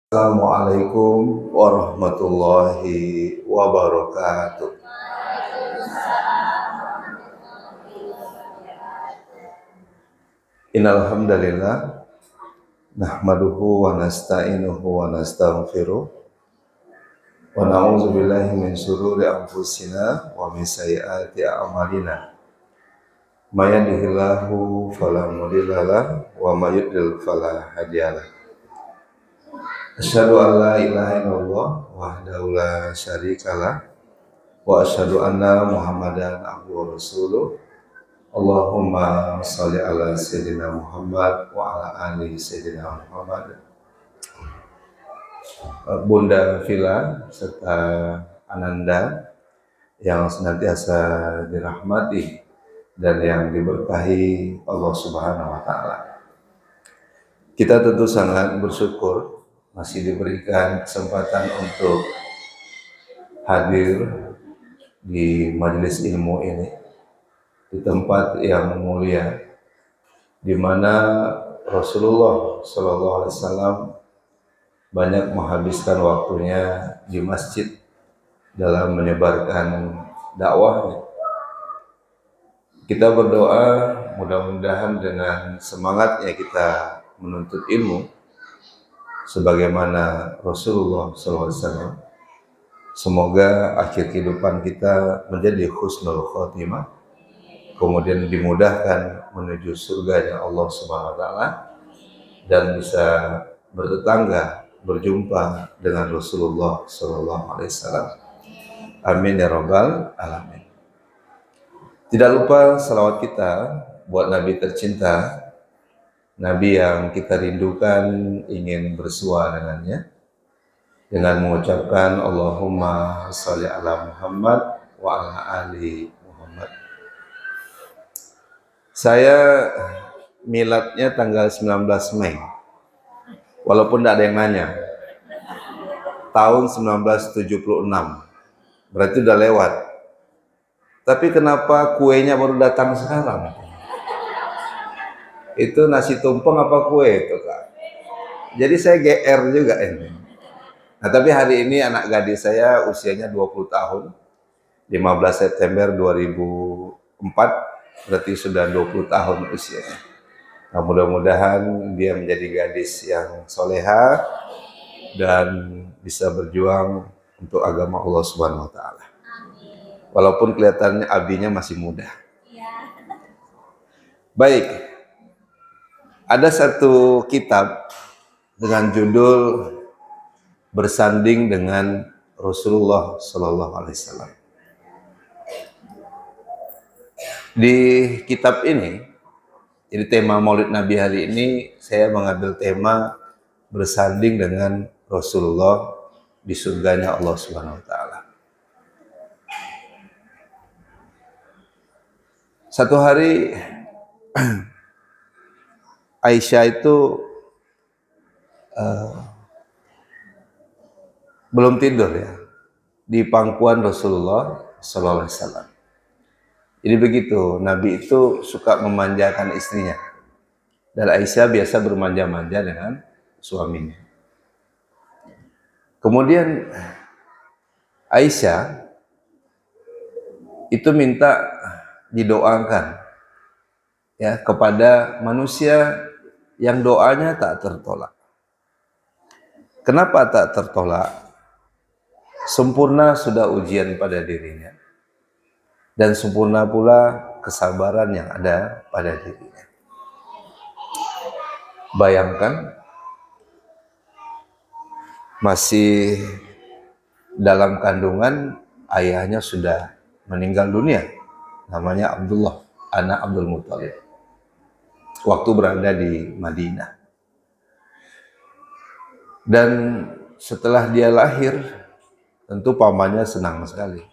Assalamualaikum warahmatullahi wabarakatuh. Innal hamdalillah nahmaduhu wa nasta'inuhu wa nastaghfiruh wa na'udzu billahi min shururi anfusina wa min sayyiati a'malina. May yahdihillahu fala mudhillalah wa may yudlil fala hadiyalah. Asyhadu an la ilaha illallah wahdahu la syarikalah wa asyhadu anna Muhammadan abduhu wa rasuluh. Allahumma sholli ala sayyidina Muhammad wa ala ali sayyidina Muhammad. Bunda Villa serta Ananda yang senantiasa dirahmati dan yang diberkahi Allah Subhanahu wa taala. Kita tentu sangat bersyukur masih diberikan kesempatan untuk hadir di majelis ilmu ini, di tempat yang mulia, di mana Rasulullah SAW banyak menghabiskan waktunya di masjid dalam menyebarkan dakwahnya. Kita berdoa mudah-mudahan dengan semangatnya kita menuntut ilmu, sebagaimana Rasulullah SAW, semoga akhir kehidupan kita menjadi husnul khotimah, kemudian dimudahkan menuju surganya Allah Subhanahu wa taala dan bisa bertetangga, berjumpa dengan Rasulullah SAW. Amin ya rabbal alamin. Tidak lupa salawat kita buat Nabi tercinta, Nabi yang kita rindukan, ingin bersua dengannya, dengan mengucapkan Allahumma sholli ala Muhammad wa ala ali Muhammad. Saya miladnya tanggal 19 Mei, walaupun tidak ada yang nanya. Tahun 1976, berarti udah lewat. Tapi kenapa kuenya baru datang sekarang? Itu nasi tumpeng apa kue itu, Kak? Jadi saya GR juga ini. Nah, tapi hari ini anak gadis saya usianya 20 tahun. 15 September 2004, berarti sudah 20 tahun usianya. Nah, mudah-mudahan dia menjadi gadis yang soleha dan bisa berjuang untuk agama Allah Subhanahu wa taala. Walaupun kelihatannya abinya masih muda. Baik. Ada satu kitab dengan judul Bersanding dengan Rasulullah Sallallahu Alaihi Wasallam. Di kitab ini, jadi tema Maulid Nabi hari ini saya mengambil tema bersanding dengan Rasulullah di surganya Allah Subhanahu Wa Taala. Satu hari Aisyah itu belum tidur ya di pangkuan Rasulullah Sallallahu Alaihi Wasallam. Jadi begitu, Nabi itu suka memanjakan istrinya, dan Aisyah biasa bermanja-manja dengan suaminya. Kemudian Aisyah itu minta didoakan ya kepada manusia yang doanya tak tertolak. Kenapa tak tertolak? Sempurna sudah ujian pada dirinya, dan sempurna pula kesabaran yang ada pada dirinya. Bayangkan, masih dalam kandungan ayahnya sudah meninggal dunia, namanya Abdullah, anak Abdul Muthalib, waktu berada di Madinah. Dan setelah dia lahir, tentu pamannya senang sekali.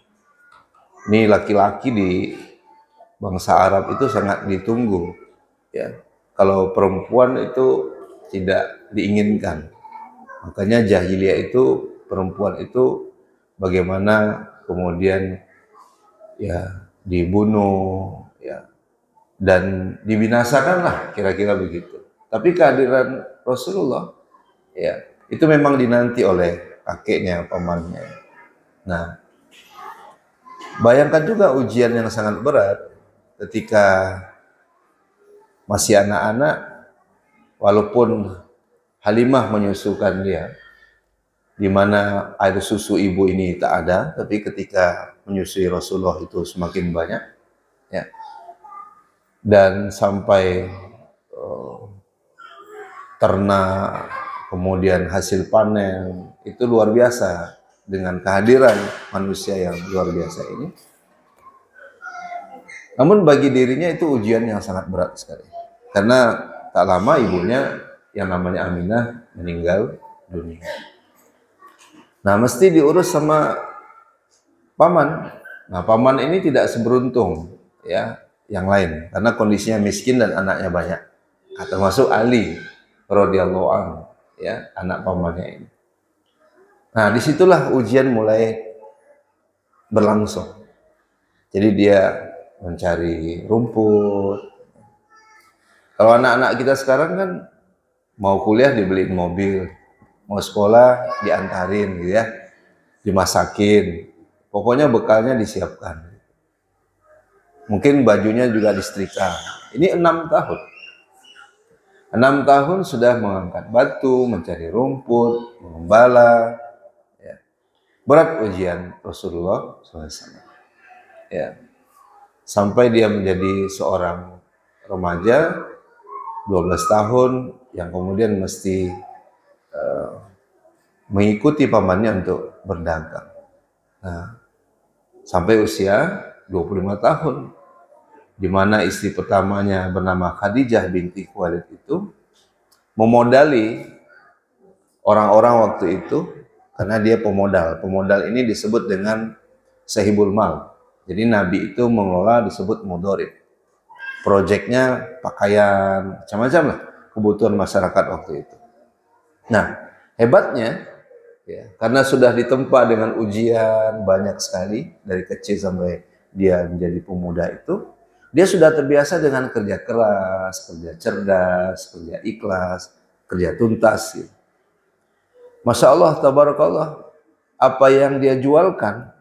Ini laki-laki di bangsa Arab itu sangat ditunggu, ya. Kalau perempuan itu tidak diinginkan. Makanya jahiliyah itu perempuan itu bagaimana kemudian ya dibunuh, ya, dan dibinasakan lah, kira-kira begitu. Tapi kehadiran Rasulullah, ya, itu memang dinanti oleh kakeknya, pamannya. Nah, bayangkan juga ujian yang sangat berat ketika masih anak-anak, walaupun Halimah menyusukan dia, di mana air susu ibu ini tak ada, tapi ketika menyusui Rasulullah itu semakin banyak, ya, dan sampai ternak, kemudian hasil panen itu luar biasa dengan kehadiran manusia yang luar biasa ini. Namun bagi dirinya itu ujian yang sangat berat sekali, karena tak lama ibunya yang namanya Aminah meninggal dunia. Nah, mesti diurus sama paman. Nah, paman ini tidak seberuntung ya yang lain, karena kondisinya miskin dan anaknya banyak. Termasuk Ali radhiyallahu anhu, ya, anak pamannya ini. Nah, disitulah ujian mulai berlangsung. Jadi dia mencari rumput. Kalau anak-anak kita sekarang kan mau kuliah dibeliin mobil, mau sekolah diantarin gitu ya, dimasakin. Pokoknya bekalnya disiapkan. Mungkin bajunya juga disetrika. Ini 6 tahun. 6 tahun sudah mengangkat batu, mencari rumput, mengembala. Ya. Berat ujian Rasulullah SAW. Ya. Sampai dia menjadi seorang remaja, 12 tahun, yang kemudian mesti mengikuti pamannya untuk berdagang. Nah, sampai usia 25 tahun, di mana istri pertamanya bernama Khadijah binti Khuwailid itu memodali orang-orang waktu itu, karena dia pemodal. Pemodal ini disebut dengan sahibul mal. Jadi Nabi itu mengelola disebut mudorib. Proyeknya pakaian, macam-macam lah kebutuhan masyarakat waktu itu. Nah, hebatnya ya, karena sudah ditempa dengan ujian banyak sekali dari kecil sampai dia menjadi pemuda itu, dia sudah terbiasa dengan kerja keras, kerja cerdas, kerja ikhlas, kerja tuntas. Gitu. Masya Allah, tabarakallah, apa yang dia jualkan.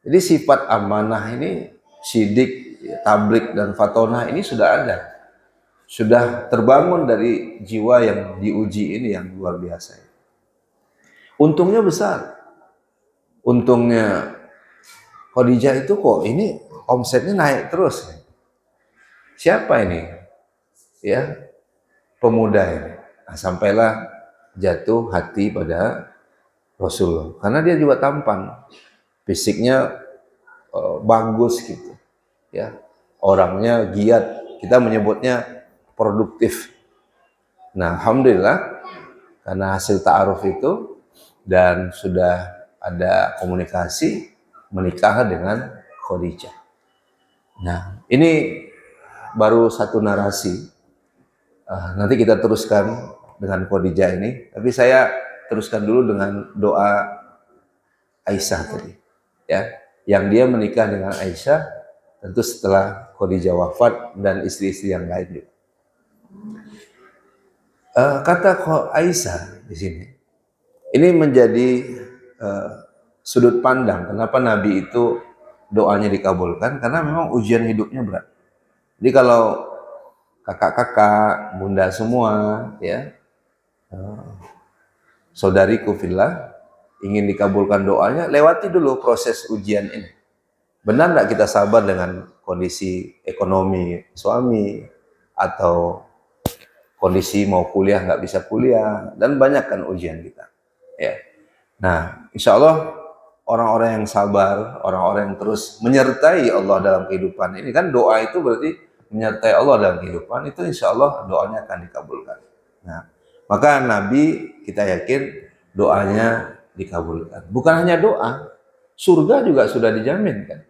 Jadi sifat amanah ini, sidik, tablik, dan fatonah ini sudah ada. Sudah terbangun dari jiwa yang diuji ini yang luar biasa. Untungnya besar. Untungnya Khadijah itu kok ini omsetnya naik terus. Siapa ini? Ya, pemuda ini. Nah, sampailah jatuh hati pada Rasulullah. Karena dia juga tampan. Fisiknya bagus gitu. Ya. Orangnya giat. Kita menyebutnya produktif. Nah, alhamdulillah karena hasil ta'aruf itu dan sudah ada komunikasi, menikah dengan Khadijah. Nah, ini baru satu narasi. Nanti kita teruskan dengan Khadijah ini. Tapi saya teruskan dulu dengan doa Aisyah tadi. Ya, yang dia menikah dengan Aisyah tentu setelah Khadijah wafat dan istri-istri yang lain juga. Kata Aisyah di sini, ini menjadi sudut pandang kenapa Nabi itu doanya dikabulkan, karena memang ujian hidupnya berat. Jadi kalau kakak-kakak, bunda semua, ya, saudariku fillah, ingin dikabulkan doanya, lewati dulu proses ujian ini. Benar nggak kita sabar dengan kondisi ekonomi suami, atau kondisi mau kuliah nggak bisa kuliah, dan banyak kan ujian kita. Ya. Nah, insya Allah orang-orang yang sabar, orang-orang yang terus menyertai Allah dalam kehidupan ini, kan doa itu berarti menyertai Allah dalam kehidupan, itu insya Allah doanya akan dikabulkan. Nah, maka Nabi kita yakin doanya dikabulkan. Bukan hanya doa, surga juga sudah dijamin kan.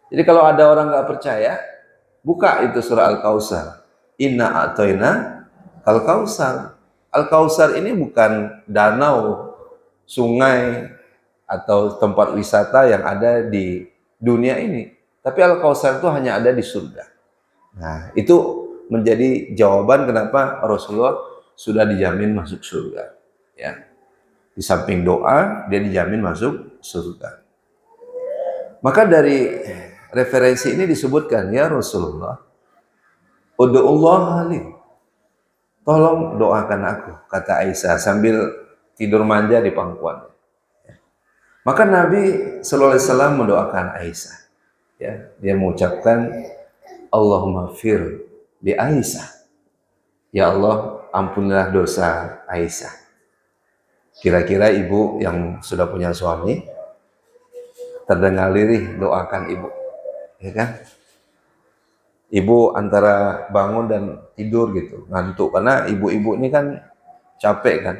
Jadi kalau ada orang nggak percaya, buka itu surah Al-Kautsar. Inna a'toina Al-Kautsar. Al-Kautsar ini bukan danau, sungai, atau tempat wisata yang ada di dunia ini. Tapi Al-Kautsar itu hanya ada di surga. Nah, itu menjadi jawaban kenapa Rasulullah sudah dijamin masuk surga. Ya. Di samping doa, dia dijamin masuk surga. Maka dari referensi ini disebutkan, ya Rasulullah, Ud'ullah li, tolong doakan aku, kata Aisyah sambil tidur manja di pangkuan. Maka Nabi sallallahu alaihi wasallam mendoakan Aisyah. Ya, dia mengucapkan Allahumma fir li Aisyah. Ya Allah, ampunilah dosa Aisyah. Kira-kira ibu yang sudah punya suami terdengar lirih doakan ibu, ya kan? Ibu antara bangun dan tidur gitu, ngantuk karena ibu-ibu ini kan capek kan,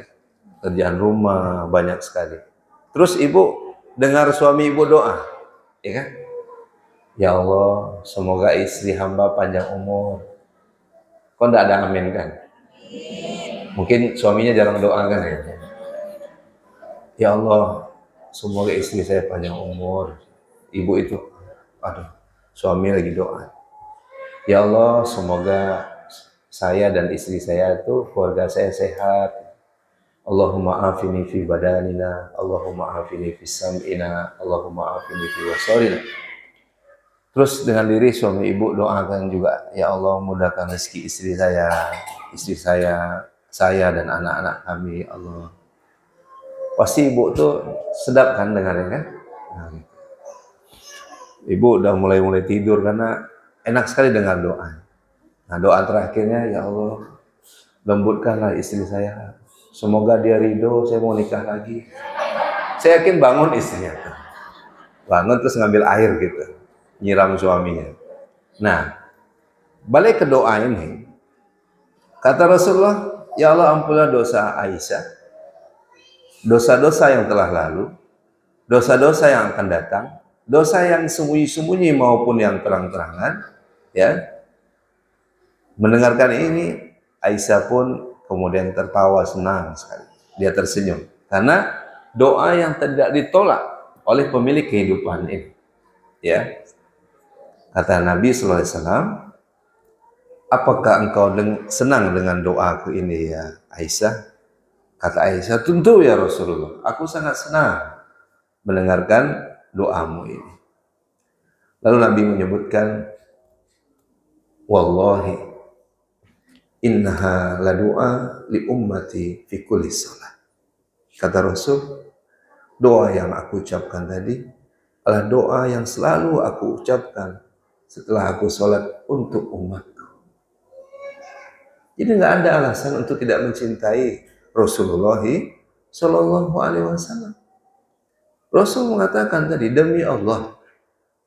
kerjaan rumah banyak sekali. Terus ibu dengar suami ibu doa, ya kan? Ya Allah, semoga istri hamba panjang umur. Kok enggak ada amin kan? Mungkin suaminya jarang doa kan ya? Ya Allah, semoga istri saya panjang umur. Ibu itu, aduh, suami lagi doa. Ya Allah, semoga saya dan istri saya itu, keluarga saya sehat. Allahumma afini fi badanina, Allahumma afini fi sam'ina, Allahumma afini fi wasarina. Terus dengan diri suami ibu doakan juga, ya Allah mudahkan rezeki istri saya dan anak-anak kami, ya Allah. Pasti ibu tuh sedap kan dengarnya kan? Nah, ibu udah mulai tidur karena enak sekali dengar doa. Nah, doa terakhirnya, ya Allah, lembutkanlah istri saya. Semoga dia ridho, saya mau nikah lagi. Saya yakin bangun istrinya. Bangun terus ngambil air gitu, nyiram suaminya. Nah, balik ke doa ini. Kata Rasulullah, ya Allah ampunilah dosa Aisyah. Dosa-dosa yang telah lalu, dosa-dosa yang akan datang, dosa yang sembunyi-sembunyi maupun yang terang-terangan, ya. Mendengarkan ini, Aisyah pun kemudian tertawa senang sekali. Dia tersenyum karena doa yang tidak ditolak oleh pemilik kehidupan ini. Ya. Kata Nabi sallallahu alaihi wasallam, apakah engkau senang dengan doaku ini ya Aisyah? Kata Aisyah, tentu ya Rasulullah, aku sangat senang mendengarkan doamu ini. Lalu Nabi menyebutkan, wallahi innaha la doa li ummati fi kulli salat. Kata Rasul, doa yang aku ucapkan tadi adalah doa yang selalu aku ucapkan setelah aku sholat untuk umatku. Jadi nggak ada alasan untuk tidak mencintai Rasulullah Shallallahu Alaihi Wasallam. Rasul mengatakan tadi, demi Allah,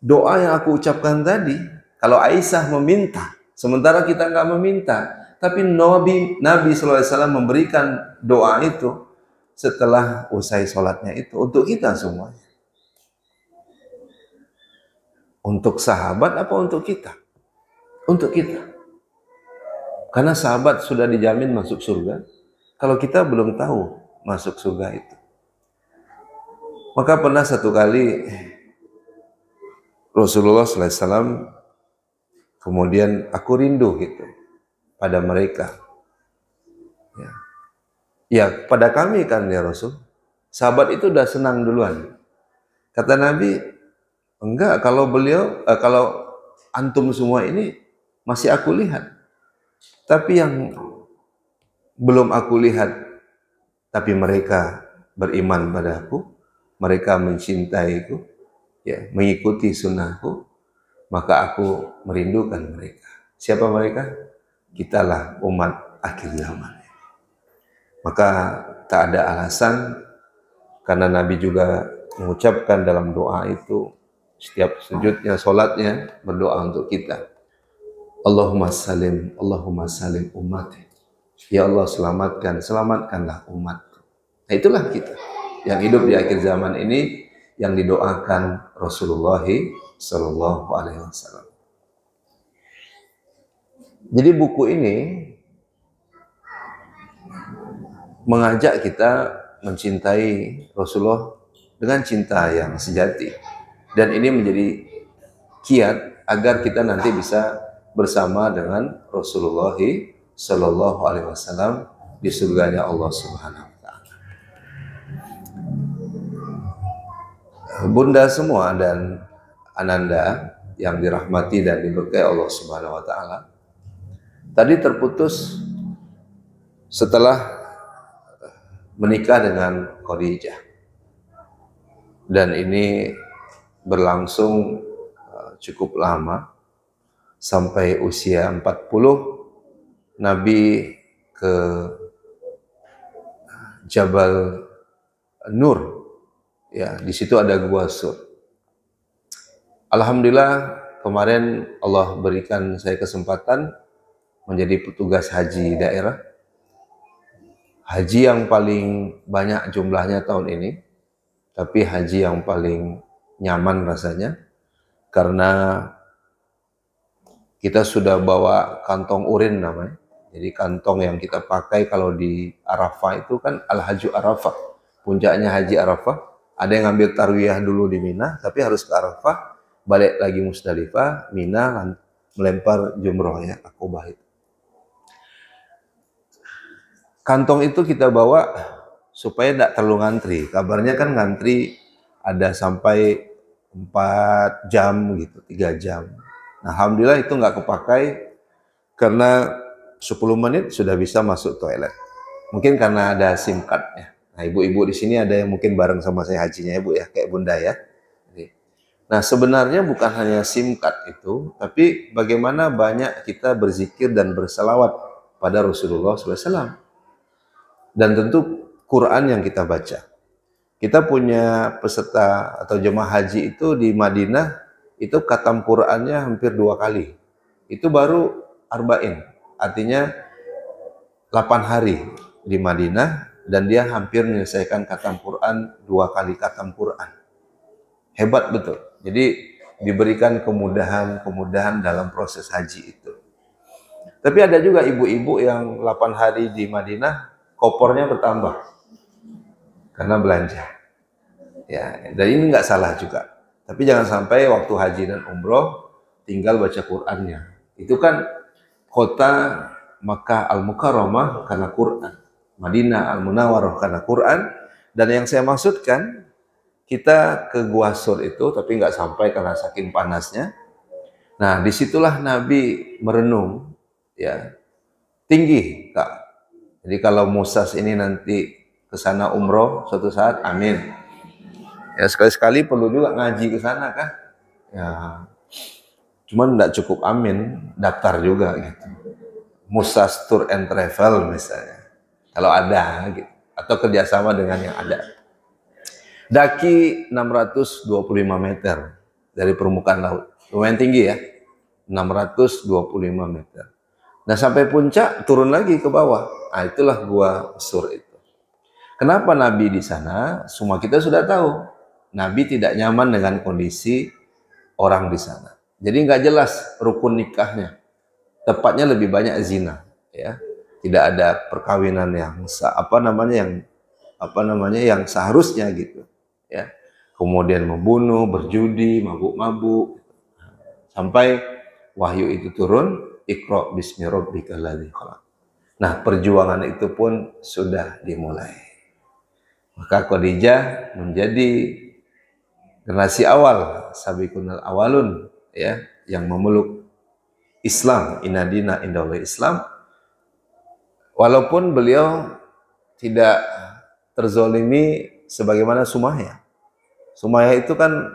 doa yang aku ucapkan tadi, kalau Aisyah meminta, sementara kita nggak meminta, tapi Nabi Sallallahu Alaihi Wasallam memberikan doa itu setelah usai sholatnya itu untuk kita semuanya. Untuk sahabat apa untuk kita? Untuk kita. Karena sahabat sudah dijamin masuk surga. Kalau kita belum tahu masuk surga itu. Maka pernah satu kali Rasulullah SAW kemudian aku rindu gitu pada mereka. Ya, pada kami kan ya Rasul. Sahabat itu udah senang duluan. Kata Nabi, enggak, kalau kalau antum semua ini masih aku lihat. Tapi yang belum aku lihat, tapi mereka beriman padaku, mereka mencintaiku, ya, mengikuti sunnahku, maka aku merindukan mereka. Siapa mereka? Kitalah umat akhir zaman. Maka tak ada alasan, karena Nabi juga mengucapkan dalam doa itu, setiap sujudnya, sholatnya, berdoa untuk kita. Allahumma salim ummati. Ya Allah selamatkanlah umatku. Nah itulah kita yang hidup di akhir zaman ini, yang didoakan Rasulullah Sallallahu Alaihi Wasallam. Jadi buku ini mengajak kita mencintai Rasulullah dengan cinta yang sejati, dan ini menjadi kiat agar kita nanti bisa bersama dengan Rasulullah Sallallahu Alaihi Wasallam di surganya Allah Subhanahu Wa Taala. Bunda semua dan Ananda yang dirahmati dan diberkahi Allah Subhanahu wa taala. Tadi terputus setelah menikah dengan Khadijah. Dan ini berlangsung cukup lama sampai usia 40 Nabi ke Jabal Nur. Ya, di situ ada Gua Sur. Alhamdulillah kemarin Allah berikan saya kesempatan menjadi petugas haji daerah. Haji yang paling banyak jumlahnya tahun ini, tapi haji yang paling nyaman rasanya karena kita sudah bawa kantong urin namanya. Jadi kantong yang kita pakai kalau di Arafah itu kan Al-Haju Arafah, puncaknya Haji Arafah. Ada yang ngambil tarwiyah dulu di Mina, tapi harus ke Arafah, balik lagi Musdalifah, Mina, melempar jumroh ya, Aqobah itu. Kantong itu kita bawa supaya tidak terlalu ngantri. Kabarnya kan ngantri ada sampai 4 jam gitu, 3 jam. Nah, alhamdulillah itu nggak kepakai karena 10 menit sudah bisa masuk toilet. Mungkin karena ada SIM card-nya. Nah, ibu-ibu di sini ada yang mungkin bareng sama saya hajinya ibu ya, kayak bunda ya. Nah, sebenarnya bukan hanya SIM card itu, tapi bagaimana banyak kita berzikir dan berselawat pada Rasulullah SAW. Dan tentu Quran yang kita baca. Kita punya peserta atau jemaah haji itu di Madinah, itu khatam Qurannya hampir 2 kali. Itu baru arba'in, artinya 8 hari di Madinah, dan dia hampir menyelesaikan khatam Quran 2 kali khatam Quran. Hebat betul. Jadi diberikan kemudahan dalam proses haji itu. Tapi ada juga ibu-ibu yang 8 hari di Madinah, kopornya bertambah karena belanja. Ya, dan ini nggak salah juga. Tapi jangan sampai waktu haji dan umroh tinggal baca Qurannya. Itu kan kota Makkah Al-Mukarramah karena Quran, Madinah Al-Munawwarah karena Quran. Dan yang saya maksudkan, kita ke Gua Sur itu, tapi nggak sampai karena saking panasnya. Nah, disitulah Nabi merenung, ya, tinggi, Kak. Jadi kalau Musas ini nanti ke sana umroh suatu saat, amin. Ya, sekali-sekali perlu juga ngaji ke sana, kan? Ya, cuman nggak cukup amin, daftar juga gitu. Musas Tour and Travel misalnya, kalau ada gitu, atau kerjasama dengan yang ada. Daki 625 meter dari permukaan laut, lumayan tinggi ya, 625 meter. Nah, sampai puncak turun lagi ke bawah. Nah, itulah Gua Sur itu. Kenapa Nabi di sana? Semua kita sudah tahu. Nabi tidak nyaman dengan kondisi orang di sana. Jadi nggak jelas rukun nikahnya. Tepatnya lebih banyak zina, ya. Tidak ada perkawinan yang yang seharusnya gitu, ya. Kemudian membunuh, berjudi, mabuk-mabuk, sampai wahyu itu turun, Iqra bismi rabbikal ladzi khalaq. Nah, perjuangan itu pun sudah dimulai. Maka Khadijah menjadi generasi awal, sabiqunal awalun, ya, yang memeluk Islam, inadina indallah Islam. Walaupun beliau tidak terzolimi sebagaimana Sumayyah. Sumayyah itu kan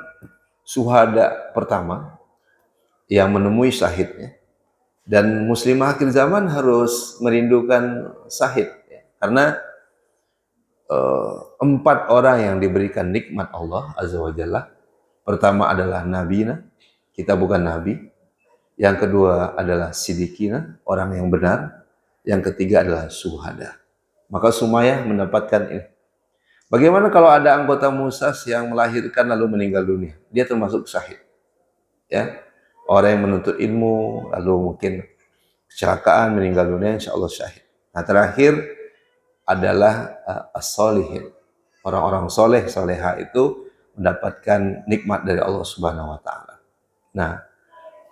syuhada pertama yang menemui syahidnya. Dan muslimah akhir zaman harus merindukan syahid, ya. Karena 4 orang yang diberikan nikmat Allah Azza wa Jalla. Pertama adalah nabina, kita bukan nabi. Yang kedua adalah sidikina, orang yang benar. Yang ketiga adalah syuhada. Maka Sumayyah mendapatkan ini. Bagaimana kalau ada anggota Musas yang melahirkan lalu meninggal dunia? Dia termasuk syahid, ya. Orang yang menuntut ilmu lalu mungkin kecelakaan meninggal dunia, insya Allah syahid. Nah, terakhir adalah as-solihin. Orang-orang soleh, soleha itu mendapatkan nikmat dari Allah Subhanahu wa taala. Nah,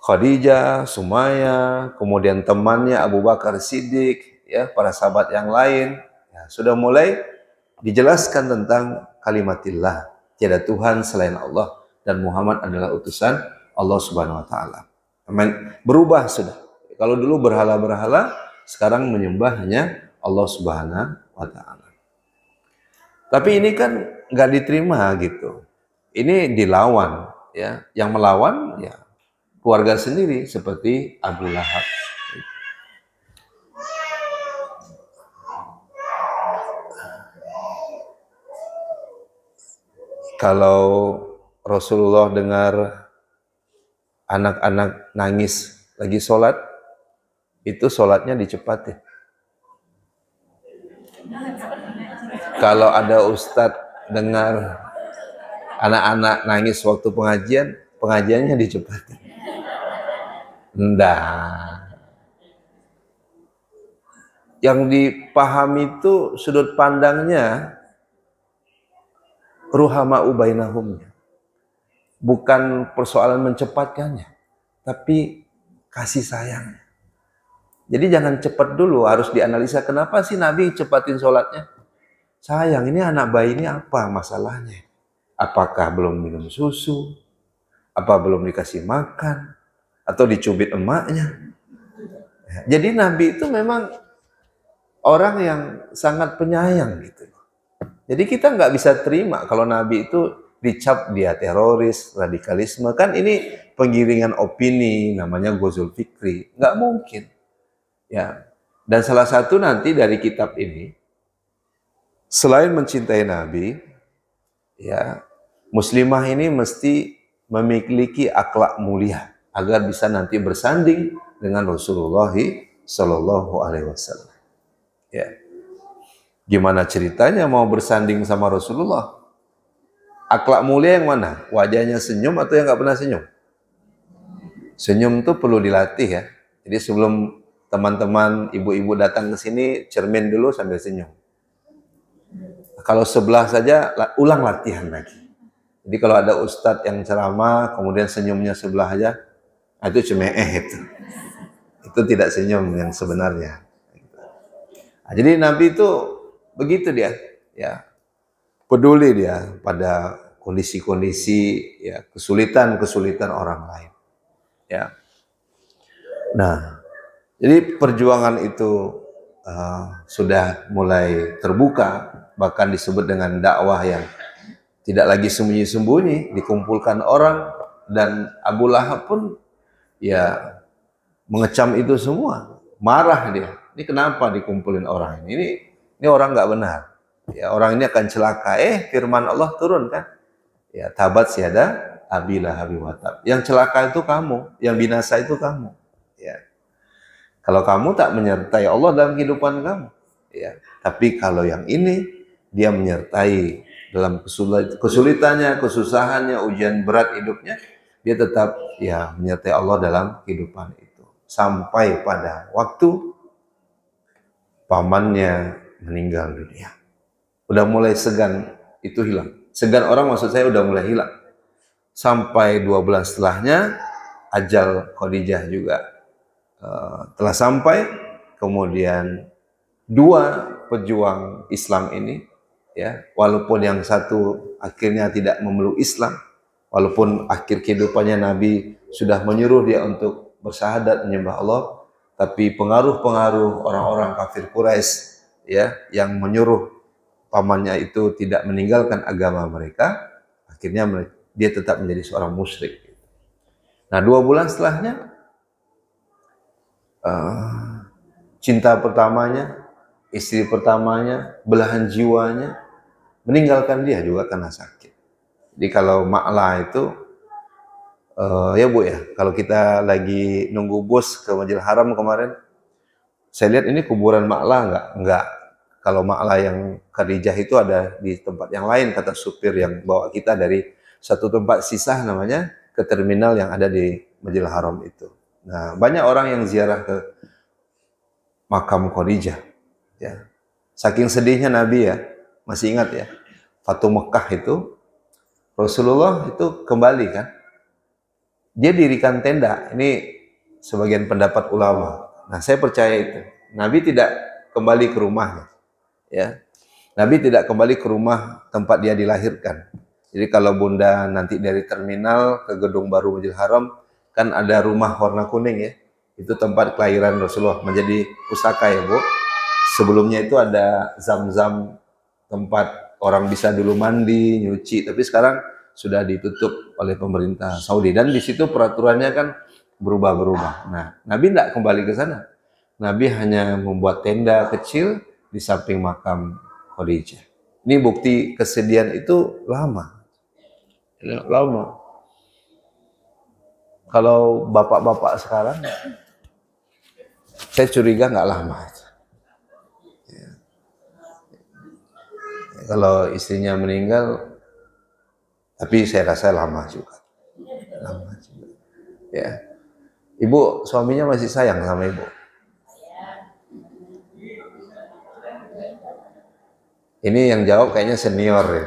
Khadijah, Sumayyah, kemudian temannya Abu Bakar Siddiq, ya, para sahabat yang lain, ya, sudah mulai dijelaskan tentang kalimatillah, tiada Tuhan selain Allah dan Muhammad adalah utusan Allah Subhanahu wa taala. Berubah sudah. Kalau dulu berhala-berhala, sekarang menyembah hanya Allah Subhanahu wa taala. Tapi ini kan nggak diterima gitu. Ini dilawan ya. Yang melawan ya keluarga sendiri seperti Abu Lahab. Kalau Rasulullah dengar anak-anak nangis lagi sholat, itu sholatnya dicepatin. Kalau ada ustadz dengar anak-anak nangis waktu pengajian, pengajiannya dicepatin. Enggak. Yang dipahami itu sudut pandangnya ruhama'u bainahum. Bukan persoalan mencepatkannya, tapi kasih sayang. Jadi jangan cepat dulu, harus dianalisa kenapa sih Nabi cepatin sholatnya. Sayang, ini anak bayi ini apa masalahnya? Apakah belum minum susu? Apa belum dikasih makan? Atau dicubit emaknya? Jadi Nabi itu memang orang yang sangat penyayang gitu. Jadi kita nggak bisa terima kalau Nabi itu dicap dia teroris, radikalisme. Kan ini penggiringan opini, namanya Ghazul Fikri. Nggak mungkin. Ya. Dan salah satu nanti dari kitab ini, selain mencintai Nabi, ya, muslimah ini mesti memiliki akhlak mulia agar bisa nanti bersanding dengan Rasulullah Shallallahu Alaihi Wasallam. Ya. Gimana ceritanya mau bersanding sama Rasulullah? Akhlak mulia yang mana? Wajahnya senyum atau yang nggak pernah senyum? Senyum itu perlu dilatih ya. Jadi sebelum teman-teman ibu-ibu datang ke sini, cermin dulu sambil senyum. Kalau sebelah saja, ulang latihan lagi. Jadi kalau ada ustadz yang ceramah, kemudian senyumnya sebelah aja, itu cemeeh itu. Itu tidak senyum yang sebenarnya. Nah, jadi Nabi itu begitu dia, ya, peduli dia pada kondisi-kondisi, ya, kesulitan orang lain, ya. Nah, jadi perjuangan itu sudah mulai terbuka, bahkan disebut dengan dakwah yang tidak lagi sembunyi-sembunyi, dikumpulkan orang, dan Abu Lahab pun ya mengecam itu semua, marah dia. Ini kenapa dikumpulin orang ini? Ini orang nggak benar. Ya, orang ini akan celaka. Firman Allah turun kan? Ya, tabat syada Abi Lahab wa tab. Yang celaka itu kamu, yang binasa itu kamu. Ya. Kalau kamu tak menyertai Allah dalam kehidupan kamu, ya. Tapi kalau yang ini dia menyertai dalam kesulitannya, kesusahannya, ujian berat hidupnya, dia tetap ya menyertai Allah dalam kehidupan itu. Sampai pada waktu pamannya meninggal dunia. Udah mulai segan itu hilang. Segan orang maksud saya udah mulai hilang. Sampai 2 bulan setelahnya ajal Khadijah juga telah sampai. Kemudian 2 pejuang Islam ini, ya, walaupun yang satu akhirnya tidak memeluk Islam, walaupun akhir kehidupannya Nabi sudah menyuruh dia untuk bersyahadat menyembah Allah, tapi pengaruh-pengaruh orang-orang kafir Quraisy, ya, yang menyuruh pamannya itu tidak meninggalkan agama mereka, akhirnya dia tetap menjadi seorang musyrik. Nah, 2 bulan setelahnya cinta pertamanya, istri pertamanya, belahan jiwanya meninggalkan dia juga karena sakit. Jadi kalau Ma'la itu ya Bu ya, kalau kita lagi nunggu bus ke Masjidil Haram kemarin, saya lihat ini kuburan Ma'la enggak. Kalau Ma'la yang Khadijah itu ada di tempat yang lain, kata supir yang bawa kita dari satu tempat sisa namanya ke terminal yang ada di Masjidil Haram itu. Nah, banyak orang yang ziarah ke makam Khadijah, ya. Saking sedihnya Nabi ya, masih ingat ya, Fatu Mekah itu Rasulullah itu kembali kan, dia dirikan tenda. Ini sebagian pendapat ulama. Nah, saya percaya itu. Nabi tidak kembali ke rumahnya, ya. Nabi tidak kembali ke rumah tempat dia dilahirkan. Jadi kalau Bunda nanti dari terminal ke gedung baru Masjidil Haram, kan ada rumah warna kuning ya. Itu tempat kelahiran Rasulullah, menjadi pusaka ya Bu. Sebelumnya itu ada zam-zam, tempat orang bisa dulu mandi, nyuci, tapi sekarang sudah ditutup oleh pemerintah Saudi. Dan di situ peraturannya kan berubah-berubah. Nah, Nabi tidak kembali ke sana. Nabi hanya membuat tenda kecil di samping makam Khadijah. Ini bukti kesedihan itu lama. Lama. Kalau bapak-bapak sekarang, saya curiga nggak lama. Ya. Kalau istrinya meninggal, tapi saya rasa lama juga. Lama juga. Ya. Ibu, suaminya masih sayang sama ibu. Ini yang jawab kayaknya senior ya.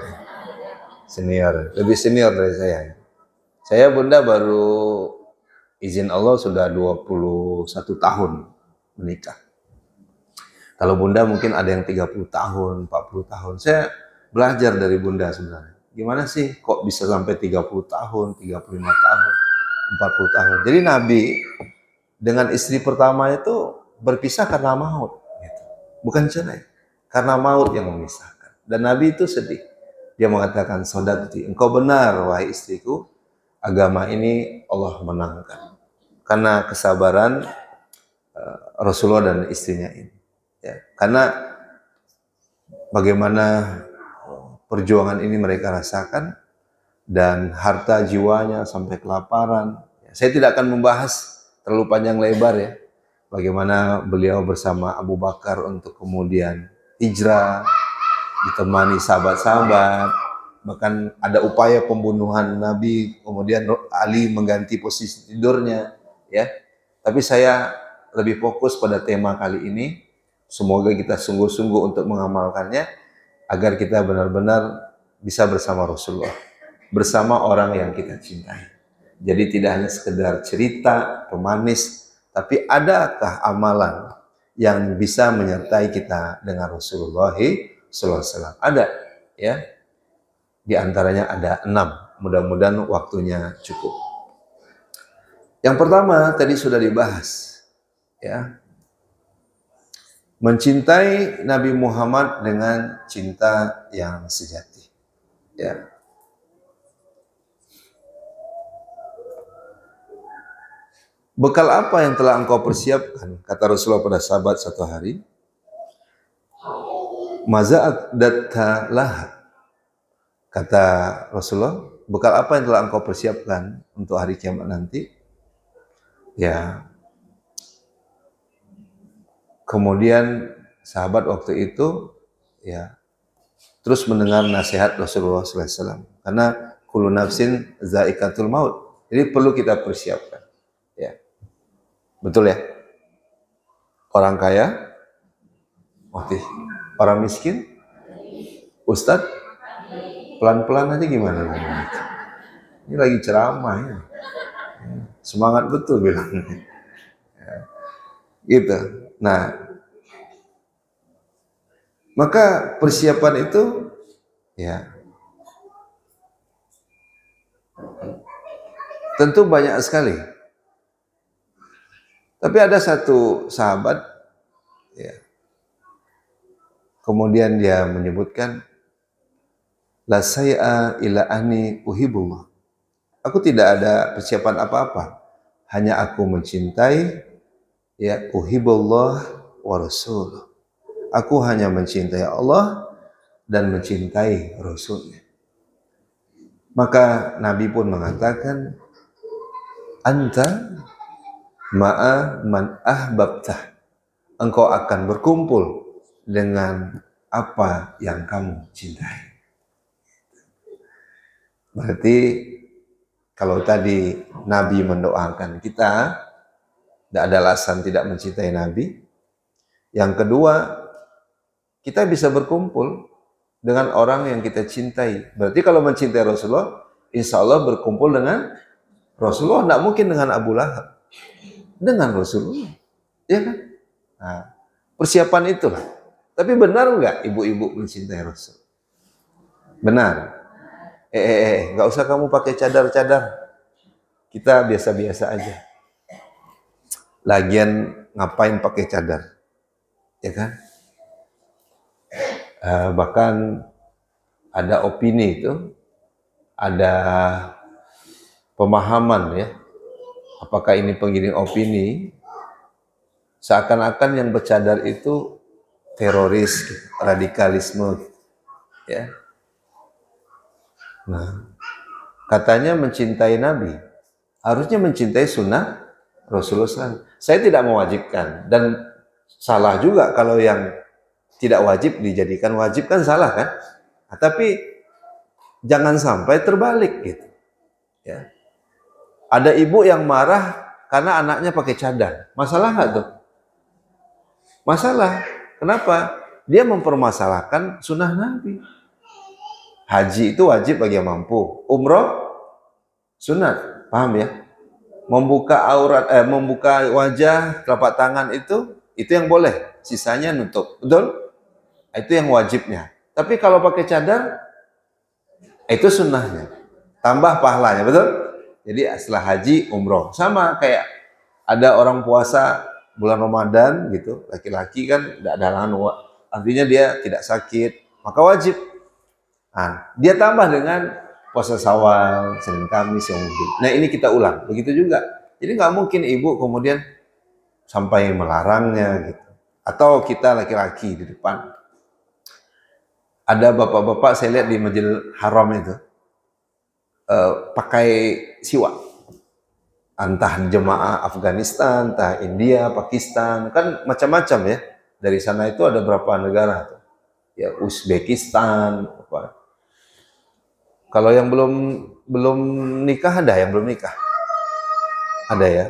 Senior, lebih senior dari saya. Saya Bunda baru izin Allah sudah 21 tahun menikah. Kalau Bunda mungkin ada yang 30 tahun, 40 tahun. Saya belajar dari Bunda sebenarnya. Gimana sih kok bisa sampai 30 tahun, 35 tahun, 40 tahun. Jadi Nabi dengan istri pertama itu berpisah karena maut. Gitu. Bukan cerai. Karena maut yang memisahkan. Dan Nabi itu sedih. Dia mengatakan, "Sodaqti, engkau benar wahai istriku, agama ini Allah menangkan." Karena kesabaran Rasulullah dan istrinya ini. Ya, karena bagaimana perjuangan ini mereka rasakan dan harta jiwanya sampai kelaparan. Saya tidak akan membahas terlalu panjang lebar ya. Bagaimana beliau bersama Abu Bakar untuk kemudian hijrah, ditemani sahabat-sahabat, bahkan ada upaya pembunuhan Nabi, kemudian Ali mengganti posisi tidurnya, ya. Tapi saya lebih fokus pada tema kali ini. Semoga kita sungguh-sungguh untuk mengamalkannya, agar kita benar-benar bisa bersama Rasulullah, bersama orang yang kita cintai. Jadi tidak hanya sekedar cerita pemanis, tapi adakah amalan yang bisa menyertai kita dengan Rasulullah SAW? Ada, ya. Di antaranya ada 6. Mudah-mudahan waktunya cukup. Yang pertama tadi sudah dibahas, ya. Mencintai Nabi Muhammad dengan cinta yang sejati, ya. Bekal apa yang telah engkau persiapkan? Kata Rasulullah pada sahabat satu hari. Maza'adatta laha. Kata Rasulullah, bekal apa yang telah engkau persiapkan untuk hari kiamat nanti? Ya. Kemudian sahabat waktu itu ya terus mendengar nasihat Rasulullah SAW. Karena kullu nafsin zaikatul maut. Jadi perlu kita persiapkan. Ya. Betul ya? Orang kaya mati. Orang miskin? Ustadz? Pelan-pelan aja gimana? Ini lagi ceramah ya. Semangat betul bilang. Ya. Gitu. Nah, maka persiapan itu ya tentu banyak sekali. Tapi ada satu sahabat ya, kemudian dia menyebutkan, la say'a ila ani uhibullah. Aku tidak ada persiapan apa-apa, hanya aku mencintai ya uhibullah wa rasul. Aku hanya mencintai Allah dan mencintai Rasulnya. Maka Nabi pun mengatakan, anta ma'a man ahbabtah. Engkau akan berkumpul dengan apa yang kamu cintai. Berarti kalau tadi Nabi mendoakan kita, tidak ada alasan tidak mencintai Nabi. Yang kedua, kita bisa berkumpul dengan orang yang kita cintai. Berarti kalau mencintai Rasulullah, insya Allah berkumpul dengan Rasulullah. Tidak mungkin dengan Abu Lahab. Dengan Rasulullah, ya kan? Nah, persiapan itulah. Tapi benar nggak ibu-ibu mencintai Rasul? Benar. nggak usah kamu pakai cadar-cadar, kita biasa-biasa aja. Lagian ngapain pakai cadar, ya kan? Bahkan ada opini itu, ada pemahaman ya, apakah ini penggiring opini, seakan-akan yang bercadar itu teroris, radikalisme, ya. Nah, katanya mencintai Nabi, harusnya mencintai sunnah Rasulullah SAW. Saya tidak mewajibkan, dan salah juga kalau yang tidak wajib dijadikan wajib, kan salah kan? Nah, tapi jangan sampai terbalik gitu. Ya. Ada ibu yang marah karena anaknya pakai cadar, masalah nggak tuh? Masalah. Kenapa? Dia mempermasalahkan sunnah Nabi. Haji itu wajib bagi yang mampu. Umroh sunat, paham ya? Membuka aurat, membuka wajah, telapak tangan itu yang boleh. Sisanya nutup, betul? Itu yang wajibnya. Tapi kalau pakai cadar, itu sunnahnya. Tambah pahalanya, betul? Jadi setelah haji, umroh. Sama kayak ada orang puasa bulan Ramadan gitu, laki-laki kan tidak ada halangan, artinya dia tidak sakit, maka wajib. Nah, dia tambah dengan puasa Syawal, Senin Kamis, yang mungkin. Nah, ini kita ulang. Begitu juga. Jadi nggak mungkin ibu kemudian sampai melarangnya gitu. Atau kita laki-laki di depan. Ada bapak-bapak saya lihat di Masjidil Haram itu pakai siwak. Entah jemaah Afghanistan, entah India, Pakistan, kan macam-macam ya. Dari sana itu ada berapa negara? Ya, Uzbekistan, apa. Kalau yang belum nikah, ada yang belum nikah? Ada ya?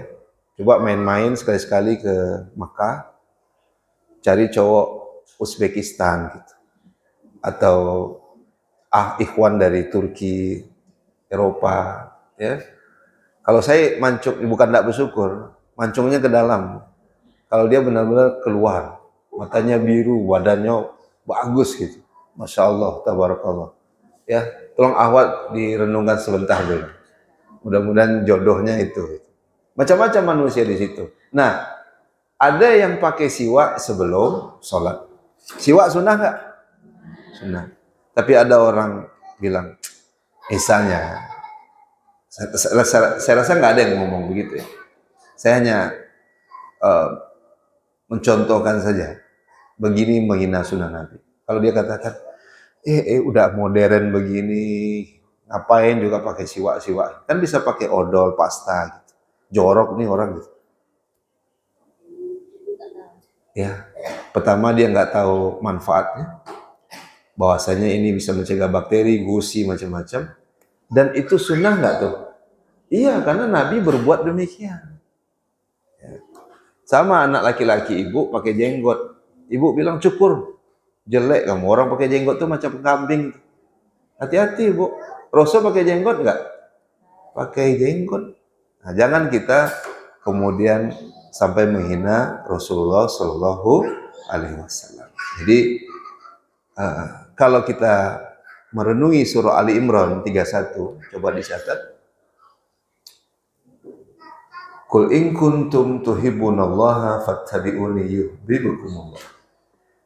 Coba main-main sekali-sekali ke Makkah, cari cowok Uzbekistan gitu. Atau ikhwan dari Turki, Eropa, ya. Kalau saya mancung, bukan tidak bersyukur, mancungnya ke dalam. Kalau dia benar-benar keluar, matanya biru, badannya bagus gitu. Masya Allah, tabarakallah. Ya, tolong ahwat direnungkan sebentar dulu. Mudah-mudahan jodohnya itu. Macam-macam manusia di situ. Nah, ada yang pakai siwak sebelum sholat. Siwak sunnah nggak? Sunnah. Tapi ada orang bilang, misalnya, saya rasa nggak ada yang ngomong begitu ya. Saya hanya mencontohkan saja. Begini menghina sunnah Nabi. Kalau dia katakan, udah modern begini, ngapain juga pakai siwak-siwak? Kan bisa pakai odol, pasta gitu. Jorok nih orang gitu. Ya, pertama dia nggak tahu manfaatnya. Bahwasanya ini bisa mencegah bakteri, gusi, macam-macam. Dan itu sunnah nggak tuh? Iya, karena Nabi berbuat demikian. Ya. Sama anak laki-laki ibu pakai jenggot. Ibu bilang cukur. Jelek kamu, orang pakai jenggot tuh macam kambing. Hati-hati bu. Rasul pakai jenggot nggak? Pakai jenggot. Nah, jangan kita kemudian sampai menghina Rasulullah Shallallahu Alaihi Wasallam. Jadi kalau kita merenungi surah Ali Imran 31, coba dicatat. Qul in kuntum tuhibbunallaha fattabi'uni yuhibbukumullah.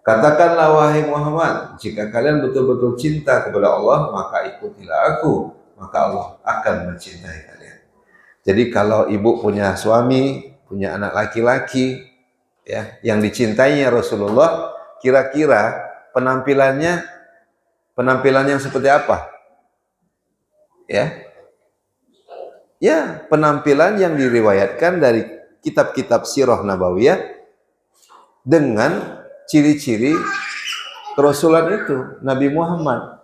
Katakanlah wahai Muhammad, jika kalian betul-betul cinta kepada Allah, maka ikutilah aku, maka Allah akan mencintai kalian. Jadi kalau ibu punya suami, punya anak laki-laki, ya, yang dicintainya Rasulullah, kira-kira penampilannya yang seperti apa? Ya, penampilan yang diriwayatkan dari kitab-kitab sirah nabawiyah dengan ciri-ciri kerasulan itu, Nabi Muhammad.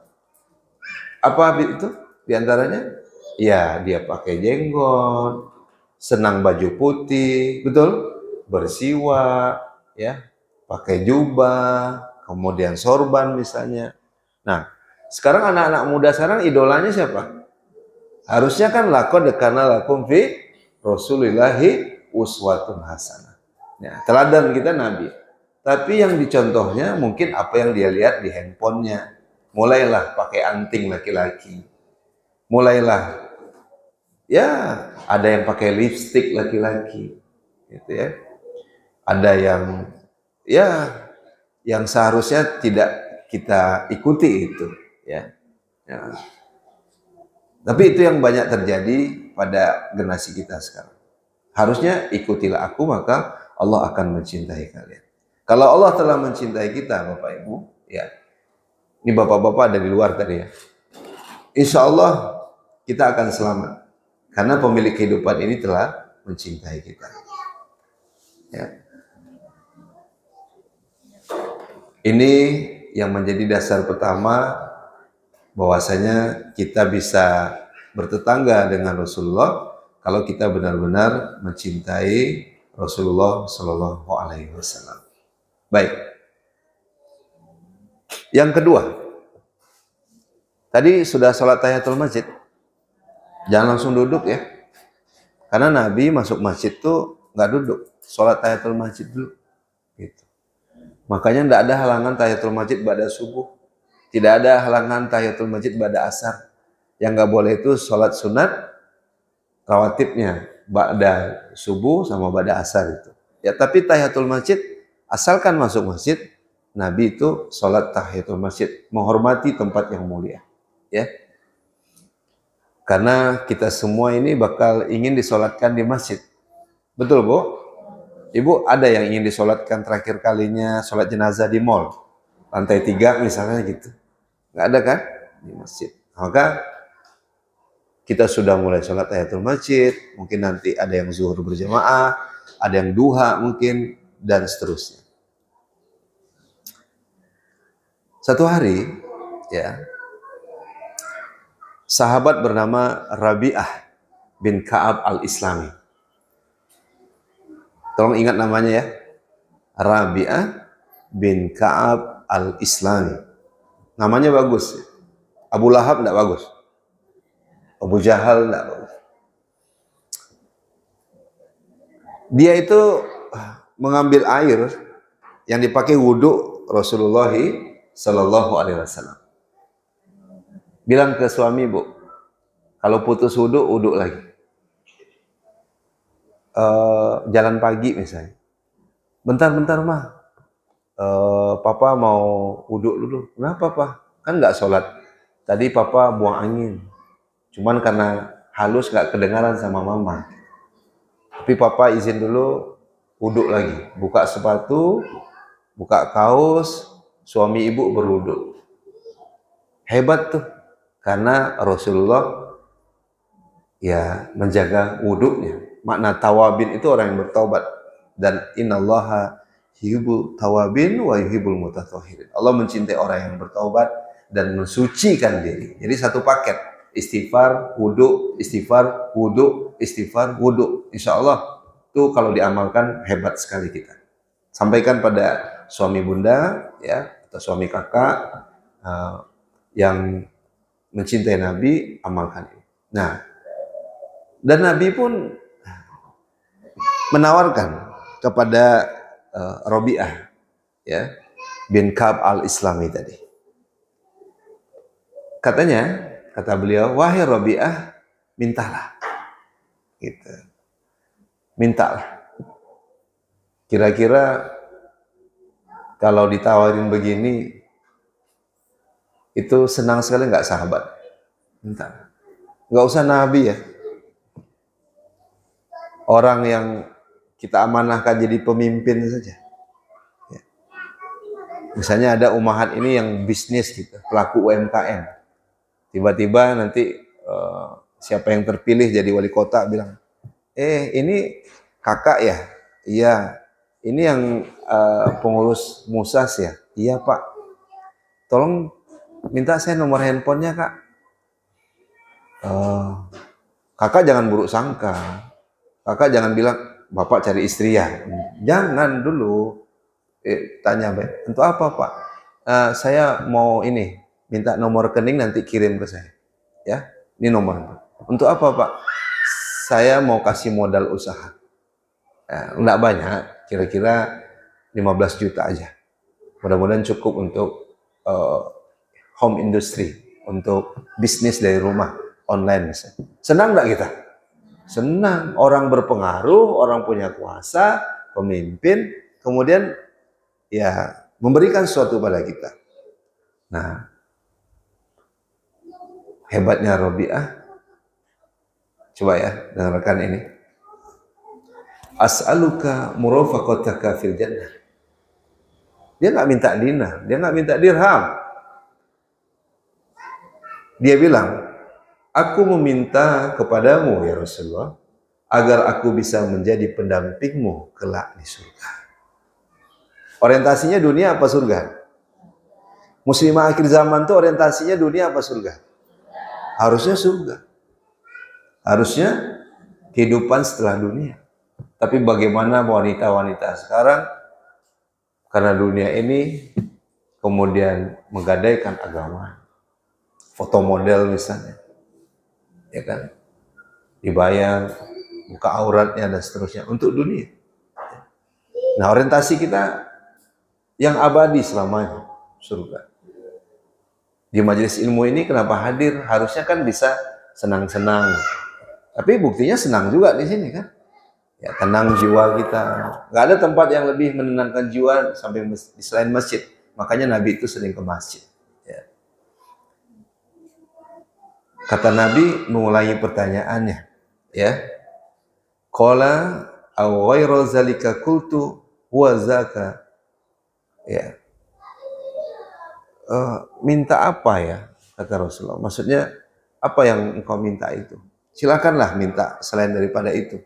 Apa itu? Di antaranya, ya dia pakai jenggot, senang baju putih, betul? Bersiwak, ya, pakai jubah, kemudian sorban misalnya. Nah, sekarang anak-anak muda sekarang idolanya siapa? Harusnya kan laqad kana lakum fi Rasulillahi uswatun hasanah. Ya, teladan kita Nabi. Tapi yang dicontohnya mungkin apa yang dia lihat di handphonenya. Mulailah pakai anting laki-laki. mulailah, ya ada yang pakai lipstick laki-laki, gitu ya. Ada yang ya yang seharusnya tidak kita ikuti itu, ya. Ya. Tapi itu yang banyak terjadi pada generasi kita sekarang. Harusnya ikutilah aku maka Allah akan mencintai kalian. Kalau Allah telah mencintai kita, Bapak Ibu, ya. Ini bapak-bapak ada di luar tadi ya. Insya Allah kita akan selamat karena pemilik kehidupan ini telah mencintai kita. Ya. Ini yang menjadi dasar pertama bahwasanya kita bisa bertetangga dengan Rasulullah kalau kita benar-benar mencintai Rasulullah Shallallahu Alaihi Wasallam. Baik. Yang kedua, tadi sudah sholat tahiyatul masjid, jangan langsung duduk ya, karena Nabi masuk masjid tuh nggak duduk, sholat tahiyatul masjid dulu. Gitu. Makanya tidak ada halangan tahiyatul masjid pada subuh. Tidak ada halangan tahiyatul masjid pada asar. Yang nggak boleh itu sholat sunat rawatibnya pada subuh sama pada asar itu. Ya tapi tahiyatul masjid asalkan masuk masjid, Nabi itu sholat tahiyatul masjid, menghormati tempat yang mulia. Ya, karena kita semua ini bakal ingin disolatkan di masjid. Betul Bu? Ibu ada yang ingin disolatkan terakhir kalinya sholat jenazah di mall, lantai 3 misalnya gitu. Nggak ada kan? Di masjid. Maka kita sudah mulai sholat tahiyatul masjid, mungkin nanti ada yang zuhur berjamaah, ada yang duha mungkin, dan seterusnya. Satu hari, ya, sahabat bernama Rabi'ah bin Ka'ab al-Islami. Tolong ingat namanya ya. Rabi'ah bin Ka'ab al-Islami. Namanya bagus. Abu Lahab tidak bagus. Abu Jahal tidak bagus. Dia itu mengambil air yang dipakai wudhu Rasulullah Sallallahu Alaihi Wasallam. Bilang ke suami, Bu, kalau putus wudhu, wudhu lagi. Jalan pagi misalnya. Bentar-bentar mah. Papa mau wudhu dulu. Kenapa Pak? Kan nggak sholat. Tadi Papa buang angin. Cuman karena halus nggak kedengaran sama Mama. Tapi Papa izin dulu wudhu lagi. Buka sepatu, buka kaos, suami ibu berwudhu. Hebat tuh. Karena Rasulullah ya menjaga wudhunya. Makna tawabin itu orang yang bertaubat. Dan innallaha yuhibbul tawabin wa yuhibbul mutatahhirin. Allah mencintai orang yang bertaubat dan mensucikan diri. Jadi satu paket. Istighfar, wudhu, istighfar, wudhu, istighfar, wudhu. Insya Allah itu kalau diamalkan hebat sekali kita. Sampaikan pada suami bunda, ya, atau suami kakak yang mencintai Nabi, amalkan ini. Nah, dan Nabi pun menawarkan kepada Rabi'ah, ya, bin Ka'ab al-Islami tadi. Katanya, kata beliau, wahai Rabi'ah, mintalah. Gitu. Mintalah. Kira-kira kalau ditawarin begini, itu senang sekali nggak sahabat? Minta. Nggak usah Nabi ya. Orang yang kita amanahkan jadi pemimpin saja. Ya. Misalnya ada umahat ini yang bisnis gitu, pelaku UMKM. Tiba-tiba nanti siapa yang terpilih jadi wali kota bilang, ini kakak ya? Iya. Ini yang pengurus Musas ya? Iya Pak. Tolong minta saya nomor handphonenya Kak. Kakak jangan buruk sangka. Kakak jangan bilang, Bapak cari istri ya. Jangan dulu. Tanya baik. Untuk apa Pak? Saya mau ini, minta nomor rekening nanti kirim ke saya. Ya, ini nomor. Untuk apa Pak? Saya mau kasih modal usaha. Enggak banyak, kira-kira 15 juta aja. Mudah-mudahan cukup untuk home industry, untuk bisnis dari rumah. online misalnya. Senang nggak kita? Senang. Orang berpengaruh, orang punya kuasa, pemimpin, kemudian ya memberikan sesuatu pada kita. Nah, hebatnya Robiah, coba ya dengarkan ini. As'aluka murafaqataka fil jannah. Dia nggak minta dinar, dia nggak minta dirham. Dia bilang, aku meminta kepadamu ya Rasulullah, agar aku bisa menjadi pendampingmu kelak di surga. Orientasinya dunia apa surga? Muslimah akhir zaman tuh orientasinya dunia apa surga? Harusnya surga. Harusnya kehidupan setelah dunia. Tapi bagaimana wanita-wanita sekarang karena dunia ini kemudian menggadaikan agama. Foto model misalnya, ya kan, dibayar, buka auratnya dan seterusnya untuk dunia. Nah, orientasi kita yang abadi selamanya, surga. Di majelis ilmu ini kenapa hadir? Harusnya kan bisa senang-senang. Tapi buktinya senang juga di sini kan. Ya, tenang jiwa kita. Nggak ada tempat yang lebih menenangkan jiwa sampai selain masjid. Makanya Nabi itu sering ke masjid. Ya. Kata Nabi mengulangi pertanyaannya, ya. Qala aw ghairu zalika qultu wa zaka. Ya. Minta apa ya? Kata Rasulullah. Maksudnya apa yang engkau minta itu? Silakanlah minta selain daripada itu.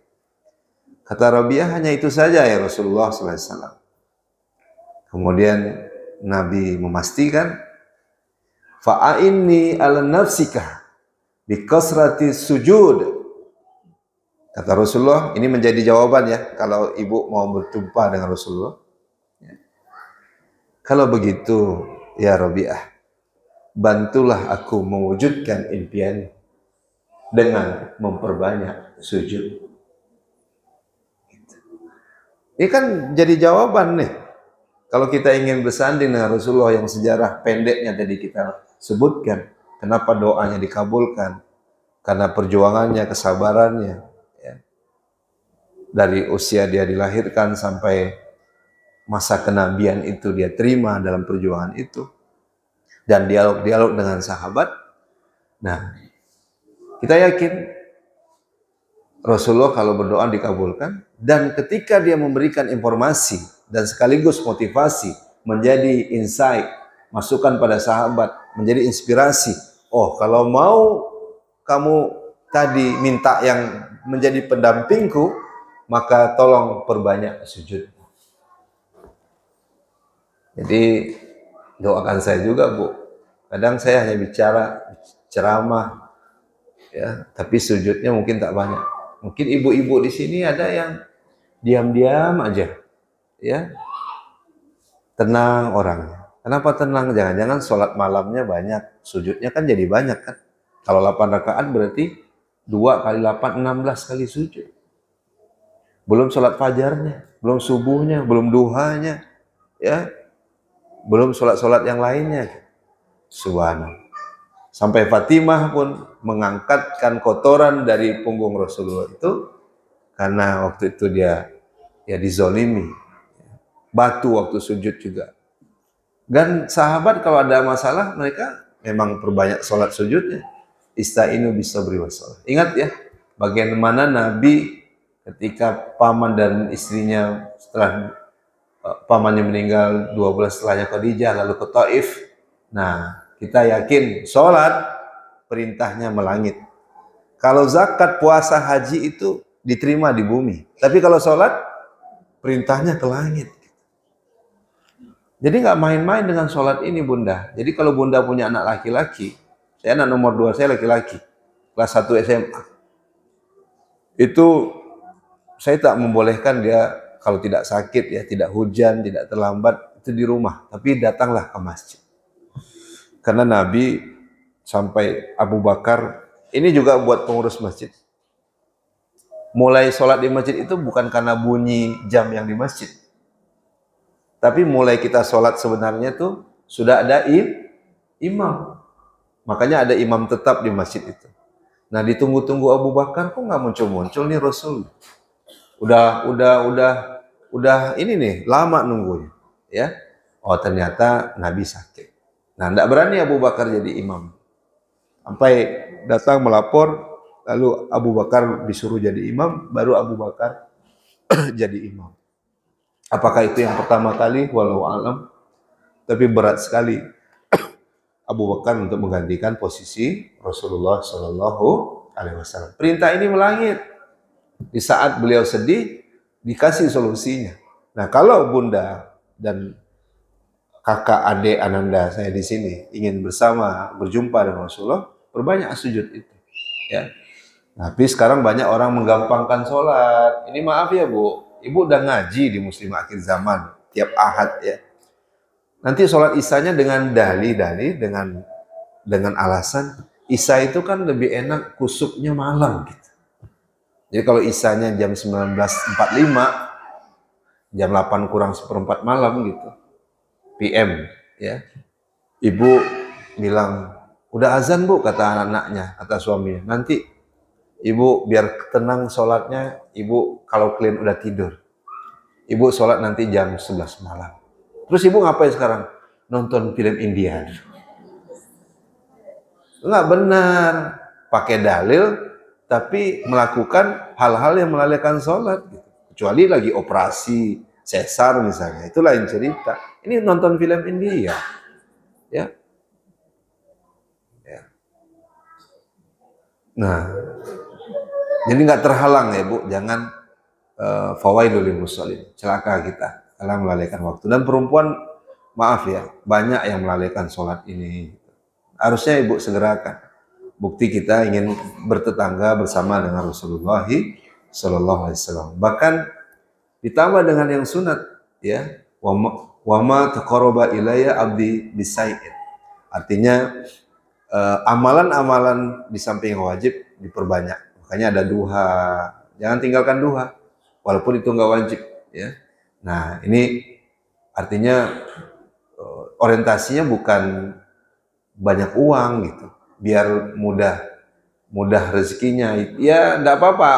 Kata Rabi'ah, hanya itu saja ya Rasulullah SAW. Kemudian Nabi memastikan, fa'inni ala nafsika bi kasrati sujud. Kata Rasulullah, ini menjadi jawaban ya kalau ibu mau berjumpa dengan Rasulullah. Kalau begitu ya Rabi'ah, bantulah aku mewujudkan impian dengan memperbanyak sujud. Ini kan jadi jawaban nih. Kalau kita ingin bersanding dengan Rasulullah yang sejarah pendeknya tadi kita sebutkan, kenapa doanya dikabulkan? Karena perjuangannya, kesabarannya. Ya. Dari usia dia dilahirkan sampai masa kenabian itu dia terima dalam perjuangan itu. Dan dialog-dialog dengan sahabat. Nah, kita yakin Rasulullah kalau berdoa dikabulkan, dan ketika dia memberikan informasi dan sekaligus motivasi menjadi insight, masukan pada sahabat, menjadi inspirasi. Oh, kalau mau kamu tadi minta yang menjadi pendampingku, maka tolong perbanyak sujud. Jadi doakan saya juga, Bu. Kadang saya hanya bicara ceramah, ya, tapi sujudnya mungkin tak banyak. Mungkin ibu-ibu di sini ada yang diam-diam aja, ya, tenang orangnya. Kenapa tenang? Jangan-jangan sholat malamnya banyak, sujudnya kan jadi banyak kan. Kalau 8 rakaat berarti 2 kali 8, 16 kali sujud. Belum sholat fajarnya, belum subuhnya, belum duhanya, ya, belum sholat-sholat yang lainnya. Subhanallah. Sampai Fatimah pun mengangkatkan kotoran dari punggung Rasulullah itu karena waktu itu dia ya dizolimi. Batu waktu sujud juga. Dan sahabat kalau ada masalah mereka memang perbanyak sholat sujudnya. Ista'inu bisabri wassalah. Ingat ya, bagaimana Nabi ketika paman dan istrinya setelah pamannya meninggal 2 bulan setelahnya Khadijah lalu ke Taif. Nah, kita yakin sholat perintahnya melangit. Kalau zakat, puasa, haji itu diterima di bumi. Tapi kalau sholat perintahnya ke langit. Jadi nggak main-main dengan sholat ini Bunda. Jadi kalau Bunda punya anak laki-laki, saya anak nomor 2 saya laki-laki, kelas 1 SMA. Itu saya tak membolehkan dia kalau tidak sakit ya, tidak hujan, tidak terlambat, itu di rumah. Tapi datanglah ke masjid. Karena Nabi sampai Abu Bakar, ini juga buat pengurus masjid. Mulai sholat di masjid itu bukan karena bunyi jam yang di masjid. Tapi mulai kita sholat sebenarnya tuh sudah ada imam. Makanya ada imam tetap di masjid itu. Nah, ditunggu-tunggu Abu Bakar kok nggak muncul-muncul nih Rasul. Udah ini nih lama nunggunya, ya. Oh, ternyata Nabi sakit. Nah, tidak berani Abu Bakar jadi imam. Sampai datang melapor, lalu Abu Bakar disuruh jadi imam, baru Abu Bakar jadi imam. Apakah itu yang pertama kali? Walau alam. Tapi berat sekali Abu Bakar untuk menggantikan posisi Rasulullah Shallallahu Alaihi Wasallam. Perintah ini melangit. Di saat beliau sedih, dikasih solusinya. Nah, kalau bunda dan kakak adik Ananda saya di sini ingin bersama berjumpa dengan Rasulullah, perbanyak sujud itu. Ya. Tapi sekarang banyak orang menggampangkan sholat. Ini maaf ya Bu, Ibu udah ngaji di Muslim Akhir Zaman tiap Ahad ya. Nanti sholat isanya dengan dalih-dalih, dengan alasan isya itu kan lebih enak kusuknya malam gitu. Jadi kalau isanya jam 19.45, jam 8 kurang seperempat malam gitu, PM ya. Ibu bilang, udah azan Bu, kata anak-anaknya, kata suaminya. Nanti Ibu biar tenang sholatnya, Ibu kalau kalian udah tidur, Ibu sholat nanti jam 11 malam. Terus Ibu ngapain sekarang? Nonton film India. Enggak benar. Pakai dalil, tapi melakukan hal-hal yang melalaikan sholat. Kecuali lagi operasi, sesar misalnya. Itu lain cerita. Ini nonton film India. Ya. Ya. Nah, jadi nggak terhalang ya Bu. Jangan fawaidul lil musallin. Celaka kita kalau melalaikan waktu. Dan perempuan, maaf ya, banyak yang melalaikan sholat ini. Harusnya Ibu segerakan. Bukti kita ingin bertetangga bersama dengan Rasulullah Sallallahu Alaihi Wasallam. Bahkan ditambah dengan yang sunat, ya, wama taqarraba ilayya abdi bisai'in. Artinya amalan-amalan di samping wajib diperbanyak. Makanya ada duha. Jangan tinggalkan duha, walaupun itu nggak wajib, ya. Nah, ini artinya orientasinya bukan banyak uang gitu, biar mudah rezekinya. Ya enggak apa-apa,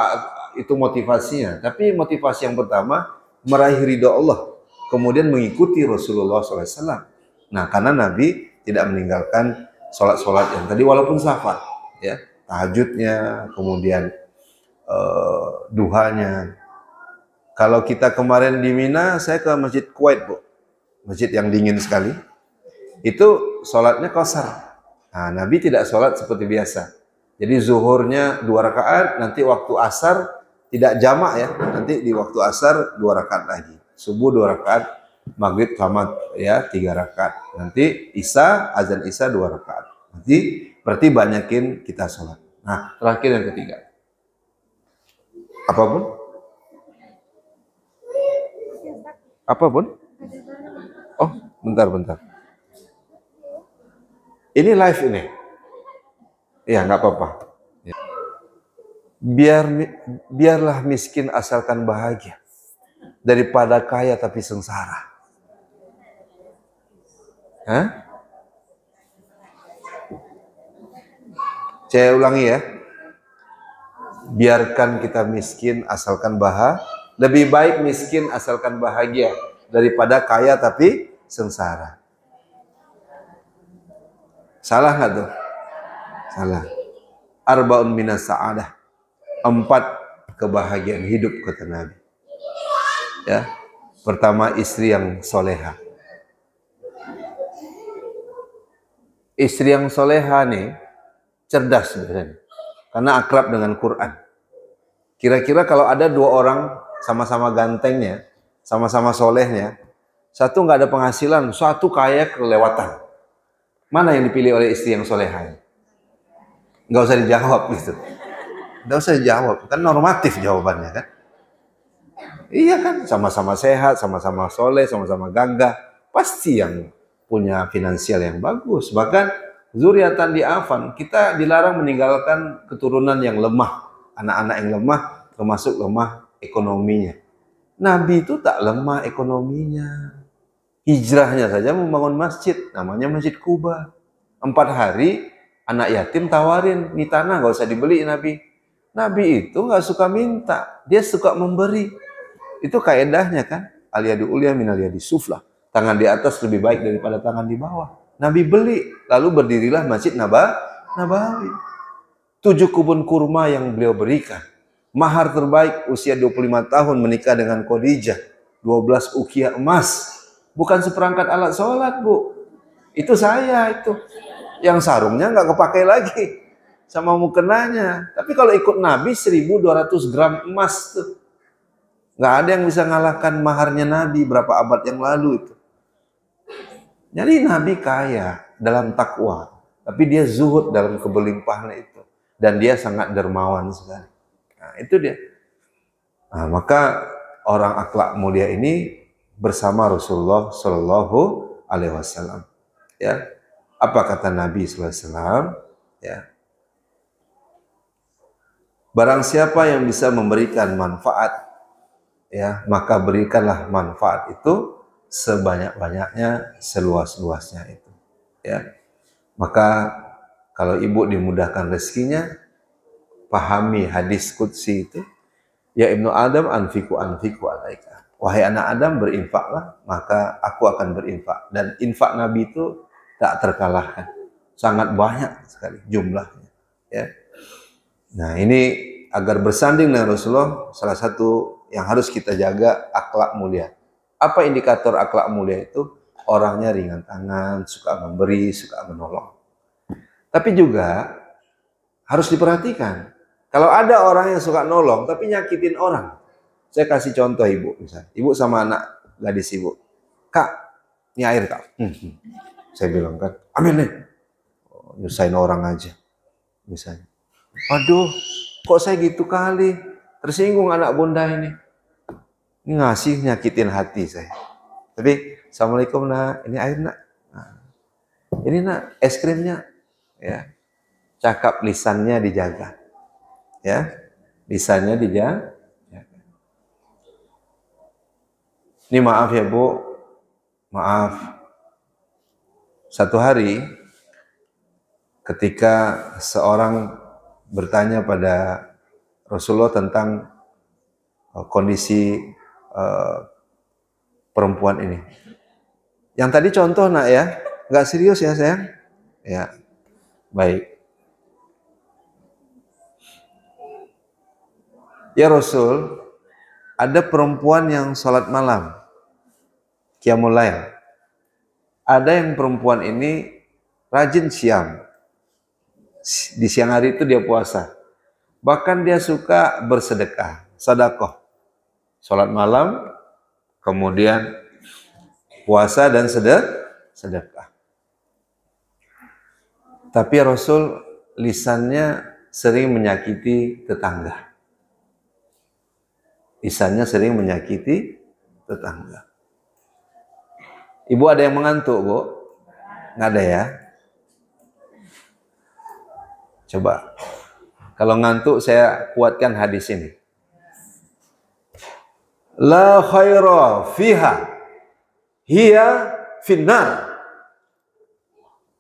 itu motivasinya. Tapi motivasi yang pertama meraih ridha Allah, kemudian mengikuti Rasulullah SAW. Nah, karena Nabi tidak meninggalkan sholat-sholat yang tadi walaupun safar, ya, tahajudnya, kemudian duhanya. Kalau kita kemarin di Mina, saya ke Masjid Kuwait Bu, masjid yang dingin sekali. Itu sholatnya qasar. Nah, Nabi tidak sholat seperti biasa. Jadi zuhurnya 2 rakaat, nanti waktu asar tidak jamak ya. Nanti di waktu asar 2 rakaat lagi. Subuh 2 rakaat, maghrib sama ya 3 rakaat. Nanti isya, azan isya 2 rakaat. Nanti berarti banyakin kita sholat. Nah, terakhir yang ketiga. Apapun? Apapun? Oh, bentar. Ini live ini. Ya, nggak apa-apa. Biarlah miskin asalkan bahagia, daripada kaya tapi sengsara. Hah? Saya ulangi ya. Biarkan kita miskin asalkan bahagia. Lebih baik miskin asalkan bahagia daripada kaya tapi sengsara. Salah nggak tuh? Salah. Arba'un minas sa'adah. 4 kebahagiaan hidup kata Nabi. Ya. Pertama, istri yang soleha. Istri yang soleha nih cerdas sebenarnya, karena akrab dengan Quran. Kira-kira kalau ada 2 orang sama-sama gantengnya, sama-sama solehnya, satu nggak ada penghasilan, satu kaya kelewatan. Mana yang dipilih oleh istri yang soleha? Nggak usah dijawab gitu. Nggak usah dijawab, kan normatif jawabannya kan. Iya kan, sama-sama sehat, sama-sama soleh, sama-sama gagah. Pasti yang punya finansial yang bagus. Bahkan zuriatan di'afan, kita dilarang meninggalkan keturunan yang lemah. Anak-anak yang lemah, termasuk lemah ekonominya. Nabi itu tak lemah ekonominya. Hijrahnya saja membangun masjid, namanya Masjid Kuba. 4 hari Anak yatim tawarin, nih tanah nggak usah dibeli Nabi. Nabi itu nggak suka minta, dia suka memberi. Itu kaedahnya kan, al-yadu ulya minal yadi suflah. Tangan di atas lebih baik daripada tangan di bawah. Nabi beli, lalu berdirilah Masjid Nabawi. 7 kebun kurma yang beliau berikan. Mahar terbaik usia 25 tahun menikah dengan Khadijah. 12 ukiah emas. Bukan seperangkat alat sholat, Bu. Itu saya itu. Yang sarungnya nggak kepakai lagi sama mukenanya. Tapi kalau ikut Nabi 1.200 gram emas tuh. Nggak ada yang bisa ngalahkan maharnya Nabi berapa abad yang lalu itu. Jadi Nabi kaya dalam takwa. Tapi dia zuhud dalam kebelimpahan itu. Dan dia sangat dermawan sekali. Nah, itu dia. Nah, maka orang akhlak mulia ini bersama Rasulullah Shallallahu Alaihi Wasallam. Ya. Apa kata Nabi SAW? Ya. Barang siapa yang bisa memberikan manfaat, ya, maka berikanlah manfaat itu sebanyak-banyaknya, seluas-luasnya itu. Ya. Maka kalau ibu dimudahkan rezekinya, pahami hadis qudsi itu. Ya Ibnu Adam anfiku alaika. Wahai anak Adam, berinfaklah, maka aku akan berinfak. Dan infak Nabi itu tak terkalahkan, sangat banyak sekali jumlahnya. Ya. Nah ini agar bersanding dengan Rasulullah, salah satu yang harus kita jaga akhlak mulia. Apa indikator akhlak mulia itu? Orangnya ringan tangan, suka memberi, suka menolong. Tapi juga harus diperhatikan. Kalau ada orang yang suka nolong tapi nyakitin orang. Saya kasih contoh ibu, misalnya. Ibu sama anak gadis ibu. Kak, ini air kak. Saya bilang kan, ambil nih. Oh, nyusahin orang aja. Misalnya. Aduh, kok saya gitu kali. Tersinggung anak bunda ini. Ini ngasih nyakitin hati saya. Tapi, Assalamualaikum nak, ini air nak. Nah, ini nak, es krimnya. Ya, cakap lisannya dijaga. Ya, lisannya dijaga. Ini maaf ya Bu, maaf. Satu hari ketika seorang bertanya pada Rasulullah tentang kondisi perempuan ini. Yang tadi contoh nak ya, nggak serius ya sayang? Ya, baik. Ya Rasul, ada perempuan yang sholat malam, qiyamul lail. Ada yang perempuan ini rajin siam. Di siang hari itu dia puasa. Bahkan dia suka bersedekah, sedekah. Sholat malam, kemudian puasa dan sedekah. Tapi Rasul lisannya sering menyakiti tetangga. Lisannya sering menyakiti tetangga. Ibu ada yang mengantuk, Bu? Nggak ada ya? Coba. Kalau ngantuk saya kuatkan hadis ini. La khaira fiha hiya finnar.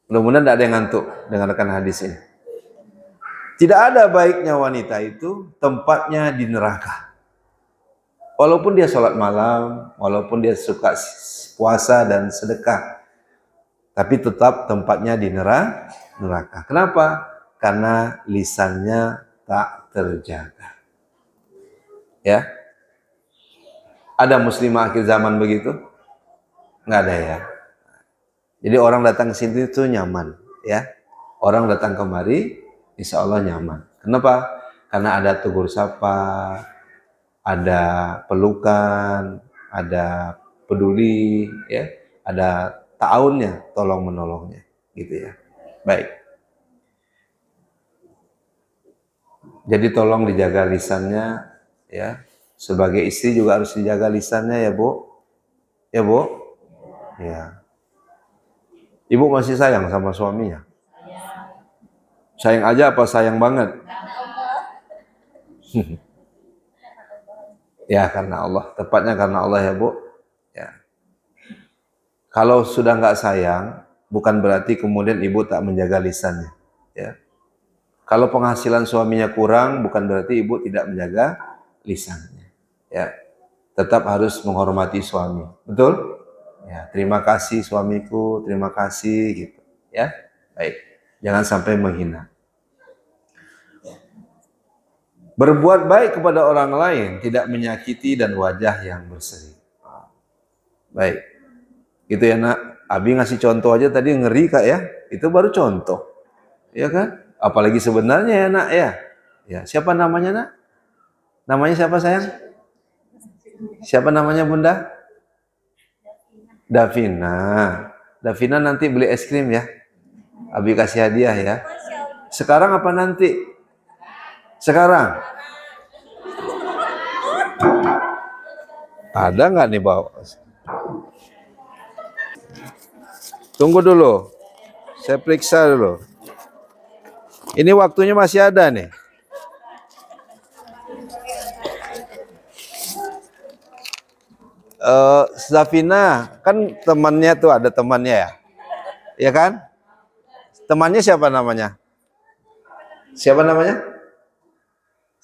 Mudah-mudahan tidak ada yang ngantuk dengarkan hadis ini. Tidak ada baiknya wanita itu tempatnya di neraka. Walaupun dia sholat malam, walaupun dia suka puasa dan sedekah, tapi tetap tempatnya di neraka. Kenapa? Karena lisannya tak terjaga. Ya, ada muslimah akhir zaman begitu? Nggak ada ya. Jadi orang datang ke sini itu nyaman, ya. Orang datang kemari, insya Allah nyaman. Kenapa? Karena ada tegur sapa, ada pelukan, ada peduli, ya, ada ta'awunnya, tolong menolongnya, gitu ya. Baik. Jadi tolong dijaga lisannya, ya. Sebagai istri juga harus dijaga lisannya, ya Bu. Ya Bu. Ya. Ibu masih sayang sama suaminya? Sayang aja apa sayang banget? Ya karena Allah, tepatnya karena Allah ya Bu. Ya. Kalau sudah nggak sayang, bukan berarti kemudian ibu tak menjaga lisannya. Ya. Kalau penghasilan suaminya kurang, bukan berarti ibu tidak menjaga lisannya. Ya, tetap harus menghormati suami. Betul? Ya, terima kasih suamiku, terima kasih gitu. Ya, baik. Jangan sampai menghina. Berbuat baik kepada orang lain, tidak menyakiti dan wajah yang berseri. Baik. Itu ya nak. Abi ngasih contoh aja tadi ngeri kak ya. Itu baru contoh. Ya kan? Apalagi sebenarnya ya nak ya. Ya, siapa namanya nak? Namanya siapa sayang? Siapa namanya bunda? Davina. Davina nanti beli es krim ya. Abi kasih hadiah ya. Sekarang apa nanti? Sekarang. Ada nggak nih bawa? Tunggu dulu. Saya periksa dulu. Ini waktunya masih ada nih. Zafina kan temannya tuh ada temannya ya, ya kan? Temannya siapa namanya? Siapa namanya?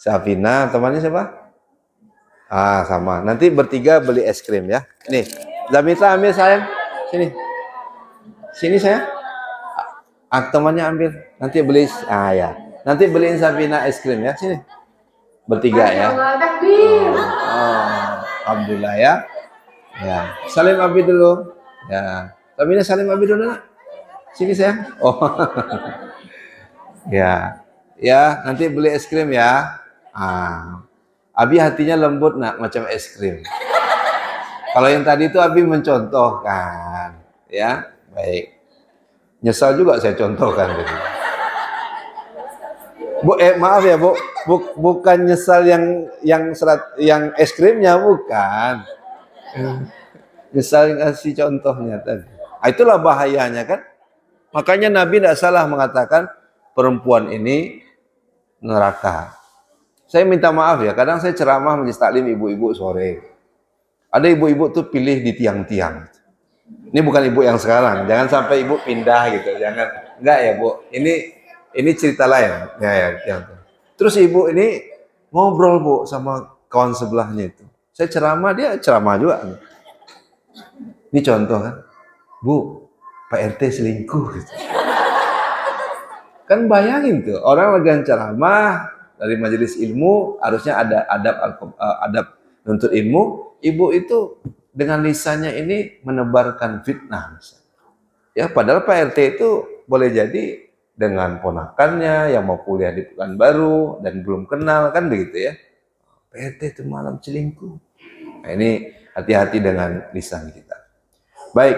Zafina, temannya siapa? Ah sama. Nanti bertiga beli es krim ya. Nih, Zamita ambil sayang. Sini, sini saya. Temannya ambil. Nanti beli. Ah ya. Nanti beliin Zafina es krim ya. Sini. Bertiga ya. Alhamdulillah ya. Ya, salim Abi dulu. Ya, Tamina salim Abi dulu nak. Sini sayang. Oh, ya, ya nanti beli es krim ya. Abi hatinya lembut nak macam es krim. Kalau yang tadi itu Abi mencontohkan, ya baik. Nyesal juga saya contohkan tadi. Bu, maaf ya bu, bukan nyesal yang es krimnya bukan. Misal ngasih contohnya tadi. Itulah bahayanya kan. Makanya Nabi tidak salah mengatakan perempuan ini neraka. Saya minta maaf ya, kadang saya ceramah majelis taklim ibu-ibu sore. Ada ibu-ibu tuh pilih di tiang-tiang. Ini bukan ibu yang sekarang, jangan sampai ibu pindah gitu, jangan. Enggak ya bu, ini cerita lain. Ya, terus ibu ini ngobrol bu sama kawan sebelahnya itu. Saya ceramah, dia ceramah juga. Ini contoh kan, Bu, Pak RT selingkuh gitu. Kan bayangin tuh, orang lagi ceramah dari majelis ilmu, harusnya ada adab nuntut ilmu, ibu itu dengan lisannya ini menebarkan fitnah. Ya, padahal Pak RT itu boleh jadi dengan ponakannya yang mau kuliah di Pekanbaru dan belum kenal, kan begitu ya. Pak RT itu malam selingkuh. Nah, ini hati-hati dengan lisan kita. Baik.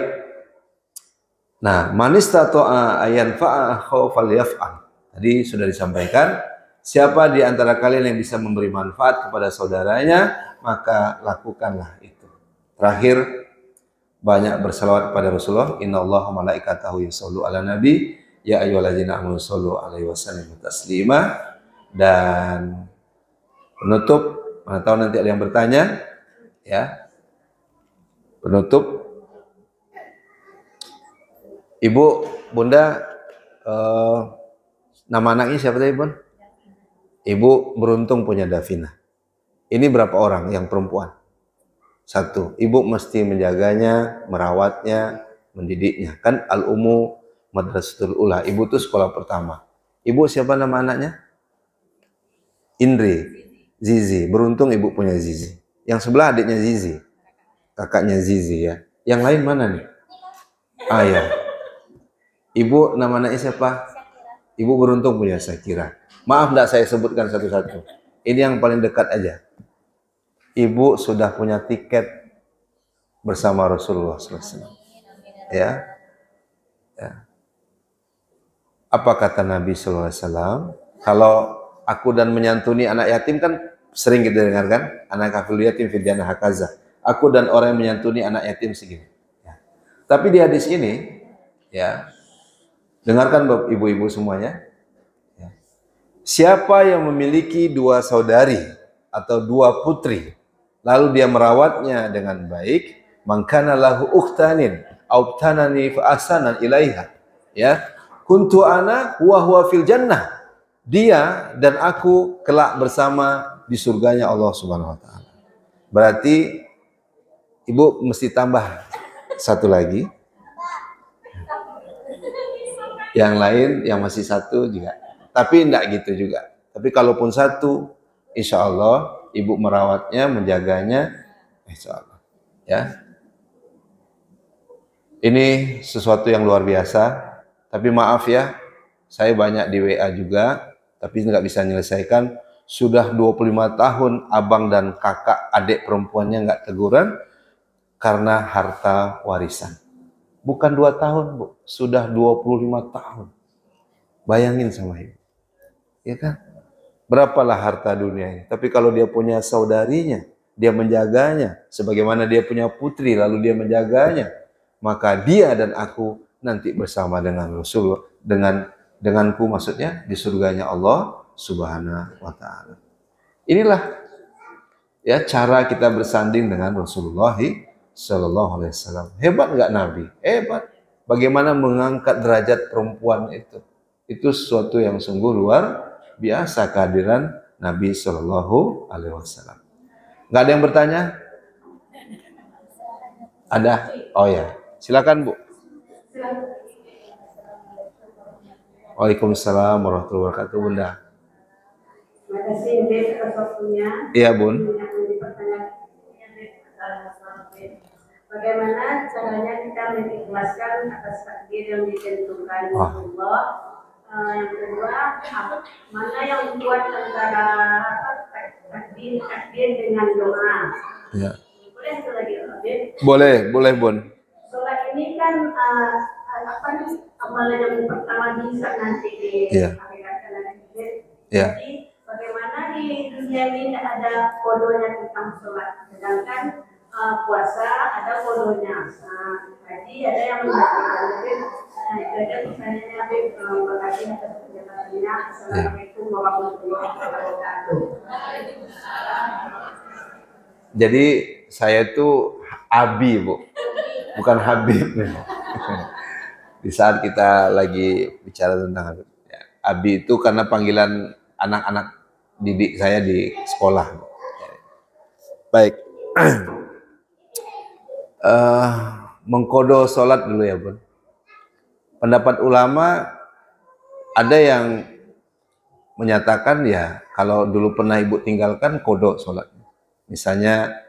Nah, manis tato'a ayan fa'ahu falyaf'al. Tadi sudah disampaikan, siapa di antara kalian yang bisa memberi manfaat kepada saudaranya, maka lakukanlah itu. Terakhir, banyak berselawat kepada Rasulullah. Innallaha malaikatahu yusollu ala nabi, ya ayyuhalladzina amanu shollu alaihi wasallimu taslima. Dan penutup, mana tahu nanti ada yang bertanya, ya. Penutup, Ibu, Bunda, nama anaknya siapa tadi, Bun? Ibu beruntung punya Davina. Ini berapa orang yang perempuan? Satu, ibu mesti menjaganya, merawatnya, mendidiknya. Kan al-umu madrasatul ula. Ibu itu sekolah pertama. Ibu siapa nama anaknya? Indri, Zizi. Beruntung ibu punya Zizi. Yang sebelah adiknya Zizi, kakaknya Zizi ya. Yang lain mana nih? Ya. Ibu nama anaknya siapa? Ibu beruntung punya Syakira. Maaf tidak saya sebutkan satu-satu. Ini yang paling dekat aja. Ibu sudah punya tiket bersama Rasulullah SAW. Ya. Ya. Apa kata Nabi SAW? Kalau aku dan menyantuni anak yatim kan sering kita dengarkan. Anak kafil yatim fidyana hakaza. Aku dan orang yang menyantuni anak yatim segini. Ya. Tapi di hadis ini, ya, dengarkan ibu-ibu semuanya. Ya. Siapa yang memiliki dua saudari atau dua putri, lalu dia merawatnya dengan baik, mangkana lahu ukhtanin, aubtanani fa ahsanan ilaiha. Ya. Kuntu ana wa huwa fil jannah. Dia dan aku kelak bersama di surganya Allah Subhanahu wa taala. Berarti ibu mesti tambah satu lagi. Yang lain yang masih satu juga. Tapi enggak gitu juga. Tapi kalaupun satu, insya Allah ibu merawatnya, menjaganya, insya Allah. Ya. Ini sesuatu yang luar biasa. Tapi maaf ya, saya banyak di WA juga, tapi nggak bisa menyelesaikan. Sudah 25 tahun abang dan kakak adik perempuannya nggak teguran karena harta warisan. Bukan 2 tahun, Bu. Sudah 25 tahun. Bayangin sama ibu. Ya kan? Berapalah harta dunia ini. Tapi kalau dia punya saudarinya, dia menjaganya. Sebagaimana dia punya putri, lalu dia menjaganya. Maka dia dan aku nanti bersama dengan Rasul, denganku maksudnya di surganya Allah Subhanahu wa taala. Inilah ya cara kita bersanding dengan Rasulullah sallallahu alaihi wasallam. Hebat enggak Nabi? Hebat. Bagaimana mengangkat derajat perempuan itu? Itu sesuatu yang sungguh luar biasa kehadiran Nabi sallallahu alaihi wasallam. Enggak ada yang bertanya? Ada? Oh ya. Silakan, Bu. Waalaikumsalam warahmatullahi wabarakatuh, Bunda. Terima kasih atas waktunya. Iya, Bun. Bagaimana caranya kita mengikhlaskan atas takdir yang ditentukan Allah? Yang kedua, mana yang membuat antara takdir dengan doa? Ya. Boleh satu lagi, Abid? Boleh, Bun. Sholat ini kan amalan yang pertama bisa nanti di akhirat nanti. Jadi bagaimana di dunia ini ada kodonya tentang sholat, sedangkan puasa ada kodonya. Jadi ada yang mengatakan lebih. Itu ada pertanyaannya lebih. Terima kasih atas penjelasannya. Assalamualaikum warahmatullahi wabarakatuh. Jadi saya itu Abi, Bu, bukan Habib. Di saat kita lagi bicara tentang Habib, ya, Abi itu karena panggilan anak-anak didik saya di sekolah. Baik, mengkodo sholat dulu ya, Bun. Pendapat ulama ada yang menyatakan ya kalau dulu pernah ibu tinggalkan kodo sholat. Misalnya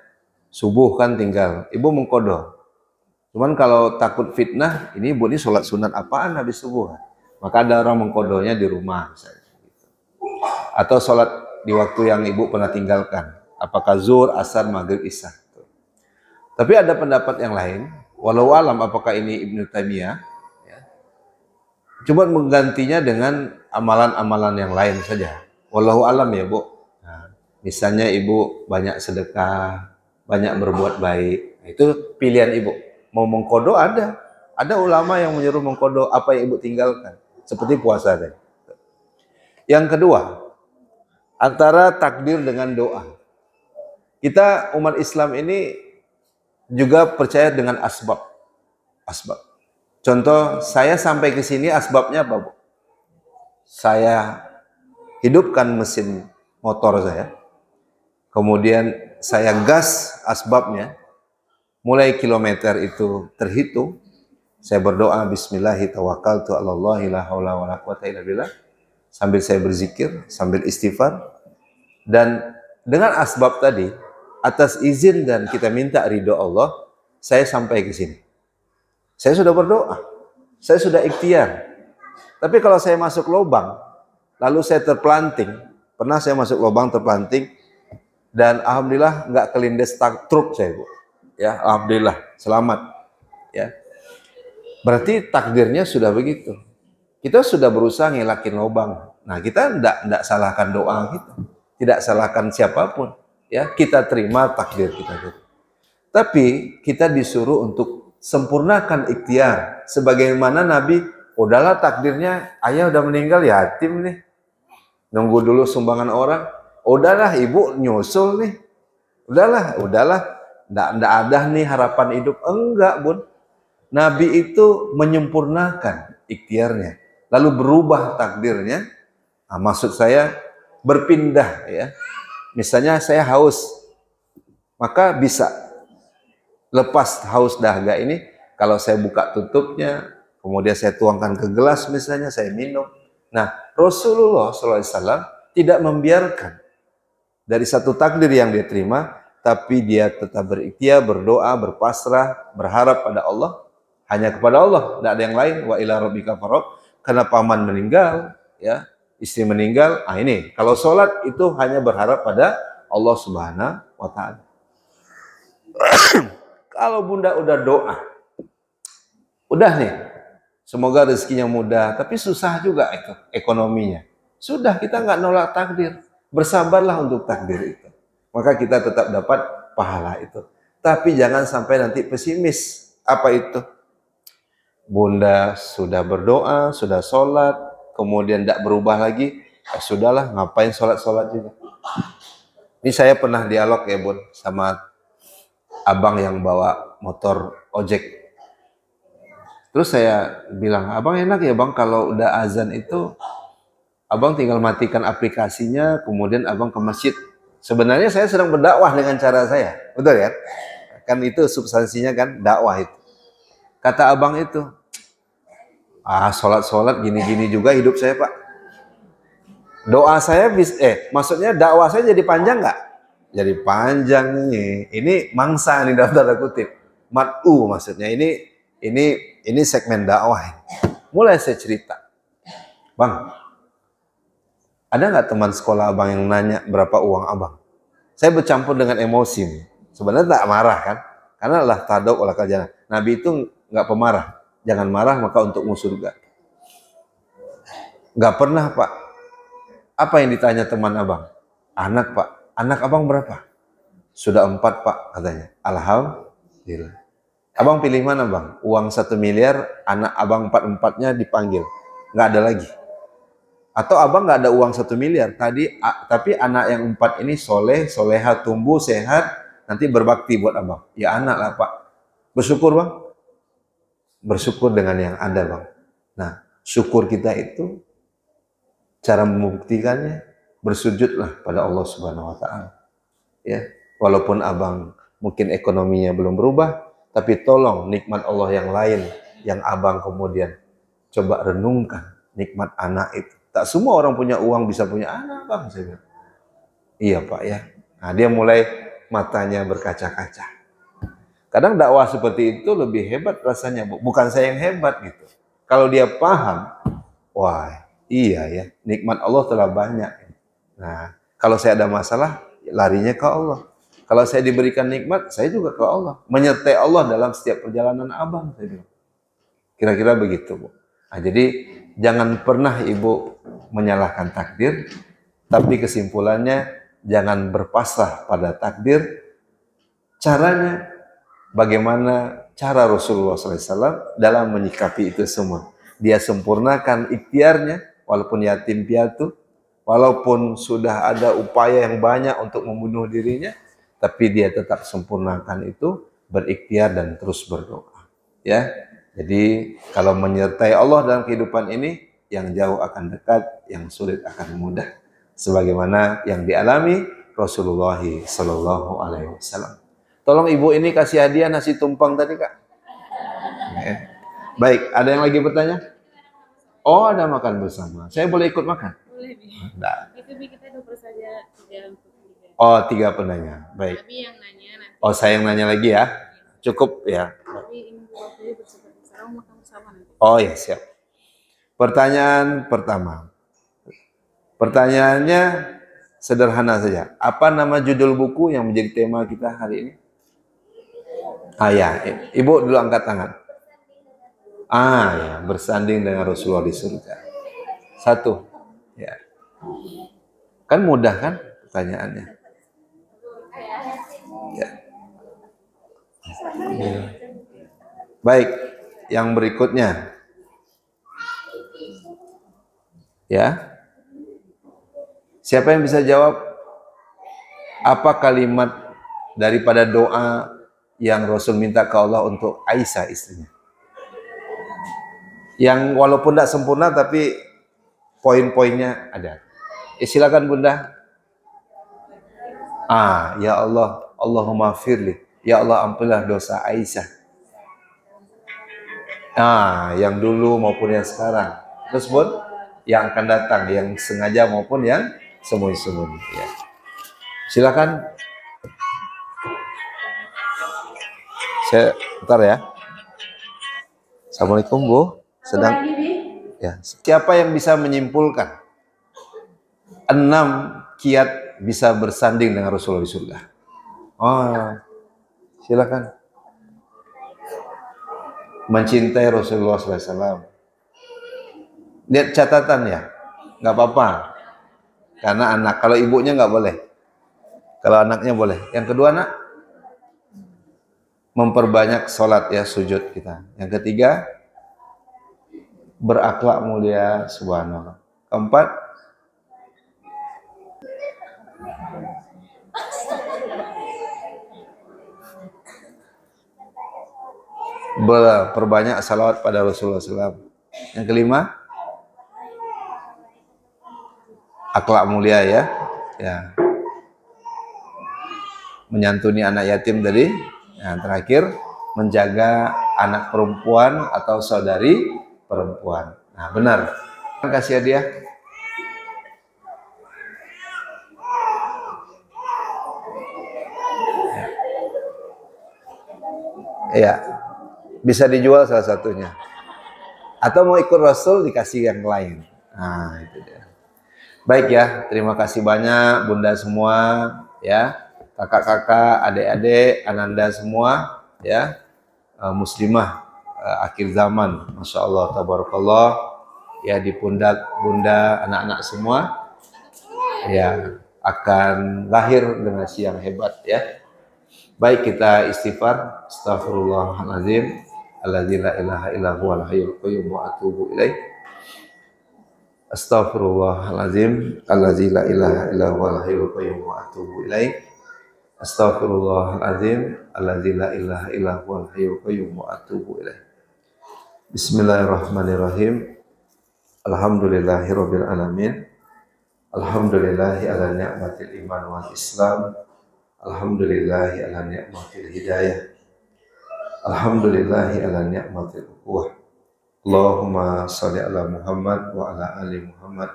subuh kan tinggal, ibu mengkodo. Cuman kalau takut fitnah, ini ibu ini sholat sunat apaan habis subuh? Maka ada orang mengkodonya di rumah. Misalnya. Atau sholat di waktu yang ibu pernah tinggalkan. Apakah zuhur, asar, maghrib, isya. Tapi ada pendapat yang lain. Walau alam apakah ini Ibnu Taimiyah. Ya, coba menggantinya dengan amalan-amalan yang lain saja. Wallahu alam ya, Bu. Nah, misalnya ibu banyak sedekah, banyak berbuat baik. Nah, itu pilihan ibu. Mau mengkodo ada. Ada ulama yang menyuruh mengkodo apa yang ibu tinggalkan. Seperti puasa tadi. Yang kedua, antara takdir dengan doa. Kita umat Islam ini juga percaya dengan asbab. Asbab. Contoh, saya sampai ke sini asbabnya apa, Bu? Saya hidupkan mesin motor saya. Kemudian saya gas asbabnya. Mulai kilometer itu terhitung. Saya berdoa bismillahi tawakkaltu 'alallahi la haula wala quwata illa billah. Sambil saya berzikir, sambil istighfar. Dan dengan asbab tadi, atas izin dan kita minta ridho Allah, saya sampai ke sini. Saya sudah berdoa, saya sudah ikhtiar. Tapi kalau saya masuk lubang, lalu saya terpelanting, pernah saya masuk lubang terpelanting, dan alhamdulillah nggak kelindes truk saya, Bu. Ya, alhamdulillah, selamat. Ya, berarti takdirnya sudah begitu. Kita sudah berusaha ngelakin lubang. Nah, kita tidak salahkan doa kita, tidak salahkan siapapun. Ya, kita terima takdir kita. Tapi kita disuruh untuk sempurnakan ikhtiar. Sebagaimana Nabi, udahlah takdirnya, ayah udah meninggal yatim nih. Nunggu dulu sumbangan orang. Udahlah ibu nyusul nih. Udahlah. Nggak ada nih harapan hidup. Enggak, Bun. Nabi itu menyempurnakan ikhtiarnya. lalu berubah takdirnya. Nah, maksud saya berpindah ya. Misalnya saya haus, maka bisa lepas haus dahaga ini kalau saya buka tutupnya, kemudian saya tuangkan ke gelas misalnya, saya minum. Nah, Rasulullah SAW tidak membiarkan dari satu takdir yang dia terima, tapi dia tetap berikhtiar, berdoa, berpasrah, berharap pada Allah, hanya kepada Allah, tidak ada yang lain. Wa ila rabbika farghab. Karena paman meninggal, ya, istri meninggal, ini kalau sholat itu hanya berharap pada Allah Subhanahu wa Ta'ala. Kalau bunda udah doa, udah nih, semoga rezekinya mudah, tapi susah juga itu ekonominya. Sudah, kita nggak nolak takdir, bersabarlah untuk takdir itu. Maka kita tetap dapat pahala itu. Tapi jangan sampai nanti pesimis. Apa itu? Bunda sudah berdoa, sudah sholat, kemudian tidak berubah lagi, ya sudahlah, ngapain sholat-sholat juga. Ini saya pernah dialog ya Bun, sama abang yang bawa motor ojek. Terus saya bilang, abang enak ya bang kalau udah azan itu, abang tinggal matikan aplikasinya, kemudian abang ke masjid. Sebenarnya saya sedang berdakwah dengan cara saya, betul ya? Kan itu substansinya kan, dakwah itu. Kata abang itu, sholat-sholat gini-gini juga hidup saya pak. Doa saya, maksudnya dakwah saya jadi panjang nggak? Jadi panjang nih. Ini mangsa nih dalam tanda kutip. Mat'u maksudnya. Ini segmen dakwah. Mulai saya cerita. Bang, ada nggak teman sekolah abang yang nanya berapa uang abang? Saya bercampur dengan emosi nih. Sebenarnya tak marah kan? Karena Allah tadok olah kajana. Nabi itu nggak pemarah. Jangan marah maka untukmu surga. Nggak pernah pak. Apa yang ditanya teman abang? Anak pak. Anak abang berapa? Sudah 4 pak katanya. Alhamdulillah. Abang pilih mana bang? Uang 1 miliar, anak abang 4-4-nya dipanggil. Nggak ada lagi. Atau abang nggak ada uang 1 miliar. Tapi anak yang 4 ini soleh, soleha, tumbuh, sehat, nanti berbakti buat abang. Ya anak lah pak. Bersyukur bang? Bersyukur dengan yang ada bang. Nah, syukur kita itu cara membuktikannya bersujudlah pada Allah Subhanahu wa Ta'ala. Ya, walaupun abang mungkin ekonominya belum berubah, tapi tolong nikmat Allah yang lain yang abang kemudian coba renungkan, nikmat anak itu. Tak semua orang punya uang bisa punya anak, bang. Saya bilang. Iya pak ya. Nah, dia mulai matanya berkaca-kaca. Kadang dakwah seperti itu lebih hebat rasanya, bukan saya yang hebat gitu. Kalau dia paham, wah iya ya, nikmat Allah telah banyak. Nah, kalau saya ada masalah, larinya ke Allah. Kalau saya diberikan nikmat, saya juga ke Allah. Menyertai Allah dalam setiap perjalanan abang. Kira-kira begitu, Bu. Nah, jadi jangan pernah ibu menyalahkan takdir, tapi kesimpulannya jangan berpasrah pada takdir. Caranya, bagaimana cara Rasulullah SAW dalam menyikapi itu semua. Dia sempurnakan ikhtiarnya, walaupun yatim piatu, walaupun sudah ada upaya yang banyak untuk membunuh dirinya, tapi dia tetap sempurnakan itu, berikhtiar dan terus berdoa. Ya, jadi kalau menyertai Allah dalam kehidupan ini, yang jauh akan dekat, yang sulit akan mudah. Sebagaimana yang dialami Rasulullah Sallallahu Alaihi Wasallam. Tolong ibu ini kasih hadiah nasi tumpang tadi kak. Ya. Baik, ada yang lagi bertanya? Oh, ada makan bersama. Saya boleh ikut makan? Boleh. Nah. Itu kita dua saja 3 untuk 3. Oh, 3 penanya. Baik. Tapi yang nanya nanti. Oh, saya yang nanya lagi ya. Cukup ya. Tapi ini waktunya bersama makan bersama nanti. Oh ya, siap. Pertanyaan pertama. Pertanyaannya sederhana saja. Apa nama judul buku yang menjadi tema kita hari ini? Ya, ibu dulu angkat tangan. Ya, bersanding dengan Rasulullah di surga. 1. Ya. Kan mudah kan pertanyaannya? Ya. Baik, yang berikutnya. Ya. Siapa yang bisa jawab apa kalimat daripada doa yang Rasul minta ke Allah untuk Aisyah istrinya? Yang walaupun tidak sempurna tapi poin-poinnya ada. Silakan Bunda. Ya Allah, Allahumma firli. Ya Allah, ampunilah dosa Aisyah. Yang dulu maupun yang sekarang. Terus Bun, yang akan datang, yang sengaja maupun yang sembunyi-sembunyi. Ya. Silakan. Saya bentar ya. Assalamualaikum Bu. Sedang ya. Siapa yang bisa menyimpulkan 6 kiat bisa bersanding dengan Rasulullah di surga? Silakan. Mencintai Rasulullah SAW. Lihat catatan ya, nggak apa-apa. Karena anak, kalau ibunya nggak boleh. Kalau anaknya boleh. Yang kedua nak, memperbanyak sholat ya, sujud kita. Yang ketiga, berakhlak mulia, subhanallah. Keempat, perbanyak salawat pada Rasulullah SAW. Yang kelima, akhlak mulia ya. Menyantuni anak yatim tadi. Yang terakhir, menjaga anak perempuan atau saudari perempuan. Nah benar. Kasih hadiah. Ya, bisa dijual salah satunya. Atau mau ikut Rasul dikasih yang lain. Nah itu dia. Baik ya, terima kasih banyak Bunda semua ya, kakak-kakak, adik-adik, ananda semua ya, muslimah akhir zaman, masya Allah, tabarakallah ya, di pundak Bunda, anak-anak semua ya akan lahir dengan siang hebat ya. Baik, kita istighfar, astaghfirullahaladzim, alladzi la ilaha illa huwal hayyul qayyum wa atubu ilaih. Astaghfirullahaladzim, alladzi la ilaha illa huwal hayyul qayyum wa atubu ilaih. Astaghfirullahaladzim, alladzi la ilaha illa huwal hayyul qayyum wa atubu ilaih. Bismillahirrahmanirrahim. Alhamdulillahirabbil alamin. Alhamdulillahi ala ni'matil iman wal islam. Alhamdulillahi ala ni'matil hidayah. Alhamdulillahi ala ni'matil ukhuwah. Allahumma sholli ala Muhammad wa ala ali Muhammad.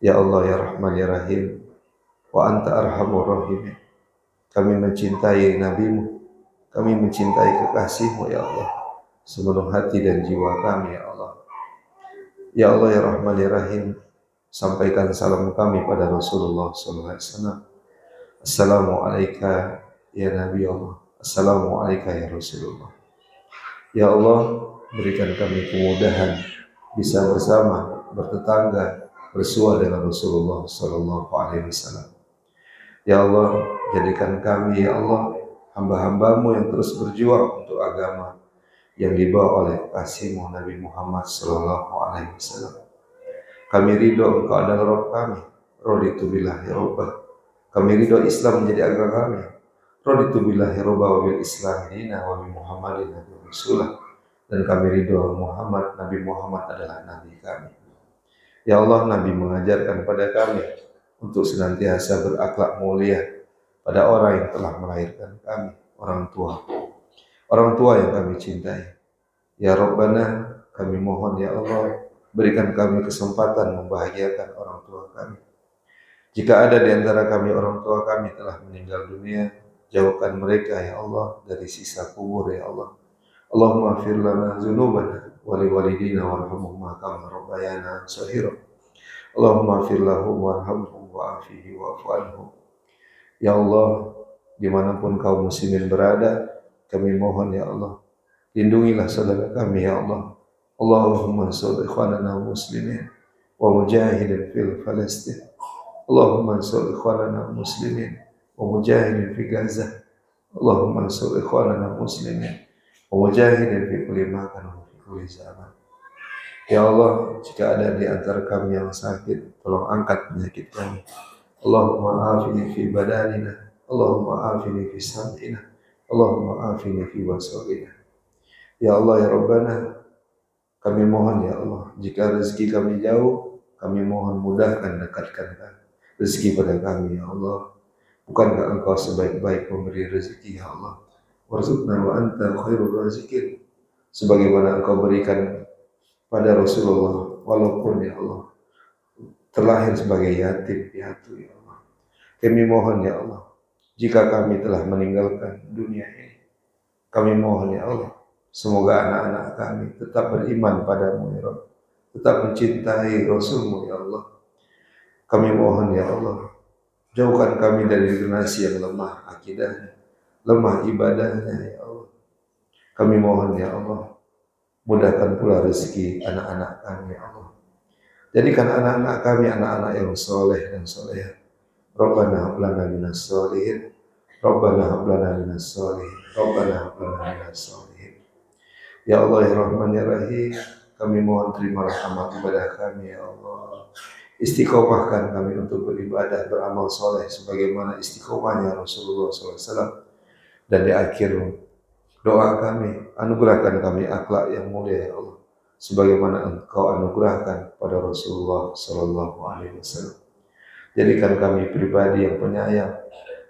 Ya Allah ya Rahman ya Rahim, wa anta arhamur rahimin. Kami mencintai Nabi-Mu, kami mencintai kekasih-Mu ya Allah, sepenuh hati dan jiwa kami ya Allah. Ya Allah ya Rahman ya Rahim, sampaikan salam kami pada Rasulullah SAW. Assalamualaikum ya Nabi Allah, Assalamualaikum ya Rasulullah. Ya Allah, berikan kami kemudahan bisa bersama, bertetangga, bersua dengan Rasulullah SAW. Ya Allah, jadikan kami ya Allah hamba-hambamu yang terus berjuang untuk agama yang dibawa oleh kasih-Mu Nabi Muhammad SAW. Kami ridho Engkau adalah Rabb kami, raditu billahi rabbah. Kami ridho Islam menjadi agama kami, raditu billahi rabbah wa bil Islam dina wa bi Muhammadin nabi rasulah. Dan kami ridho Muhammad, Nabi Muhammad adalah Nabi kami. Ya Allah, Nabi mengajarkan pada kami untuk senantiasa berakhlak mulia pada orang yang telah melahirkan kami, orang tua yang kami cintai. Ya Rabbana, kami mohon ya Allah, berikan kami kesempatan membahagiakan orang tua kami. Jika ada di antara kami orang tua kami telah meninggal dunia, jauhkan mereka ya Allah dari siksa kubur ya Allah. Allahumma fir lana dzunubana wa li walidina warhamhum kama rabbayana shaghira. Allahumma fir lahum warhamhum wa'afihi wa'fu anhum. Ya Allah, dimanapun kaum muslimin berada, kami mohon ya Allah, lindungilah saudara kami ya Allah. Allahumma ansur ikhwanana muslimin wa mujahidin fil Palestin. Allahumma ansur ikhwanana muslimin wa mujahidin fi Gaza. Allahumma ansur ikhwanana muslimin wa mujahidin fi kulli makan wa fi kulli zaman. Ya Allah, jika ada di antara kami yang sakit, tolong angkat penyakit kami. Allahumma afini fi badanina, Allahumma afini fi sam'ina, Allahumma afini fi basarina. Ya Allah ya Rabbana, Kami mohon ya Allah, jika rezeki kami jauh, kami mohon mudahkan, dekatkan rezeki pada kami ya Allah. Bukankah Engkau sebaik-baik pemberi rezeki ya Allah? Warzuqna wa anta khairur raziqin. Sebagaimana Engkau berikan pada Rasulullah, walaupun ya Allah terlahir sebagai yatim piatu ya Allah. Kami mohon ya Allah, jika kami telah meninggalkan dunia ini, kami mohon ya Allah, semoga anak-anak kami tetap beriman padamu ya Allah, tetap mencintai Rasulmu ya Allah. Kami mohon ya Allah, jauhkan kami dari generasi yang lemah akidahnya, lemah ibadahnya ya Allah. Kami mohon ya Allah, mudahkan pula rezeki anak-anak kami ya Allah. Jadikan anak-anak kami anak-anak yang soleh dan soleha. Rabbana hab lana minas sholihin, Rabbana hab lana minas sholihin, Rabbana hab lana minas sholihin. Ya Allah ya Rahman ya Rahim, kami mohon terima rahmat ibadah kami ya Allah. Istiqomahkan kami untuk beribadah, beramal soleh sebagaimana istiqomahnya Rasulullah SAW. Dan di akhir doa kami, anugerahkan kami akhlak yang mulia ya Allah, sebagaimana Engkau anugerahkan pada Rasulullah SAW. Jadikan kami pribadi yang penyayang,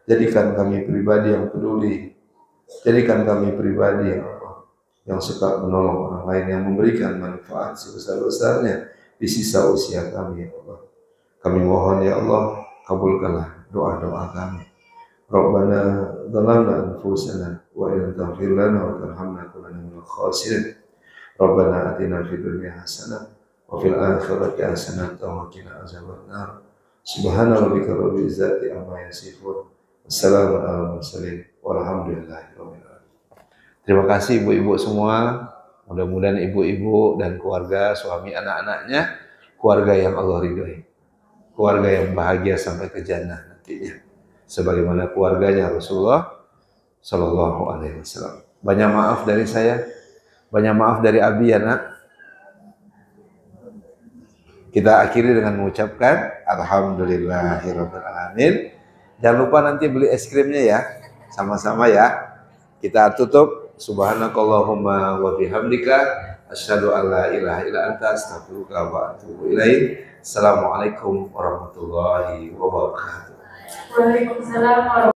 jadikan kami pribadi yang peduli, jadikan kami pribadi yang yang suka menolong orang lain, yang memberikan manfaat sebesar-besarnya di sisa usia kami ya Allah. Kami mohon ya Allah, kabulkanlah doa-doa kami. Rabbana zalamna anfusana wa in taghfir lana wa tarhamna kunanna minal khasirin. Rabbana atina fid dunya hasanah wa fil akhirati hasanah wa qina azabannar. Subhana rabbika rabbil izzati amma yasifun. Wassalamu ala mursalin walhamdulillahi rabbil alamin. Terima kasih ibu-ibu semua. Mudah-mudahan ibu-ibu dan keluarga, suami, anak-anaknya, keluarga yang Allah ridhoi, keluarga yang bahagia sampai ke jannah nantinya, sebagaimana keluarganya Rasulullah Shallallahu Alaihi Wasallam. Banyak maaf dari saya, banyak maaf dari Abi ya nak. Kita akhiri dengan mengucapkan Alhamdulillahirabbil alamin. Jangan lupa nanti beli es krimnya ya, sama-sama ya. Kita tutup. Subhanakallahumma wa bihamdika asyhadu an la ilaha illa anta astaghfiruka wa atubu ilaik. Assalamualaikum warahmatullahi wabarakatuh. Waalaikumsalam.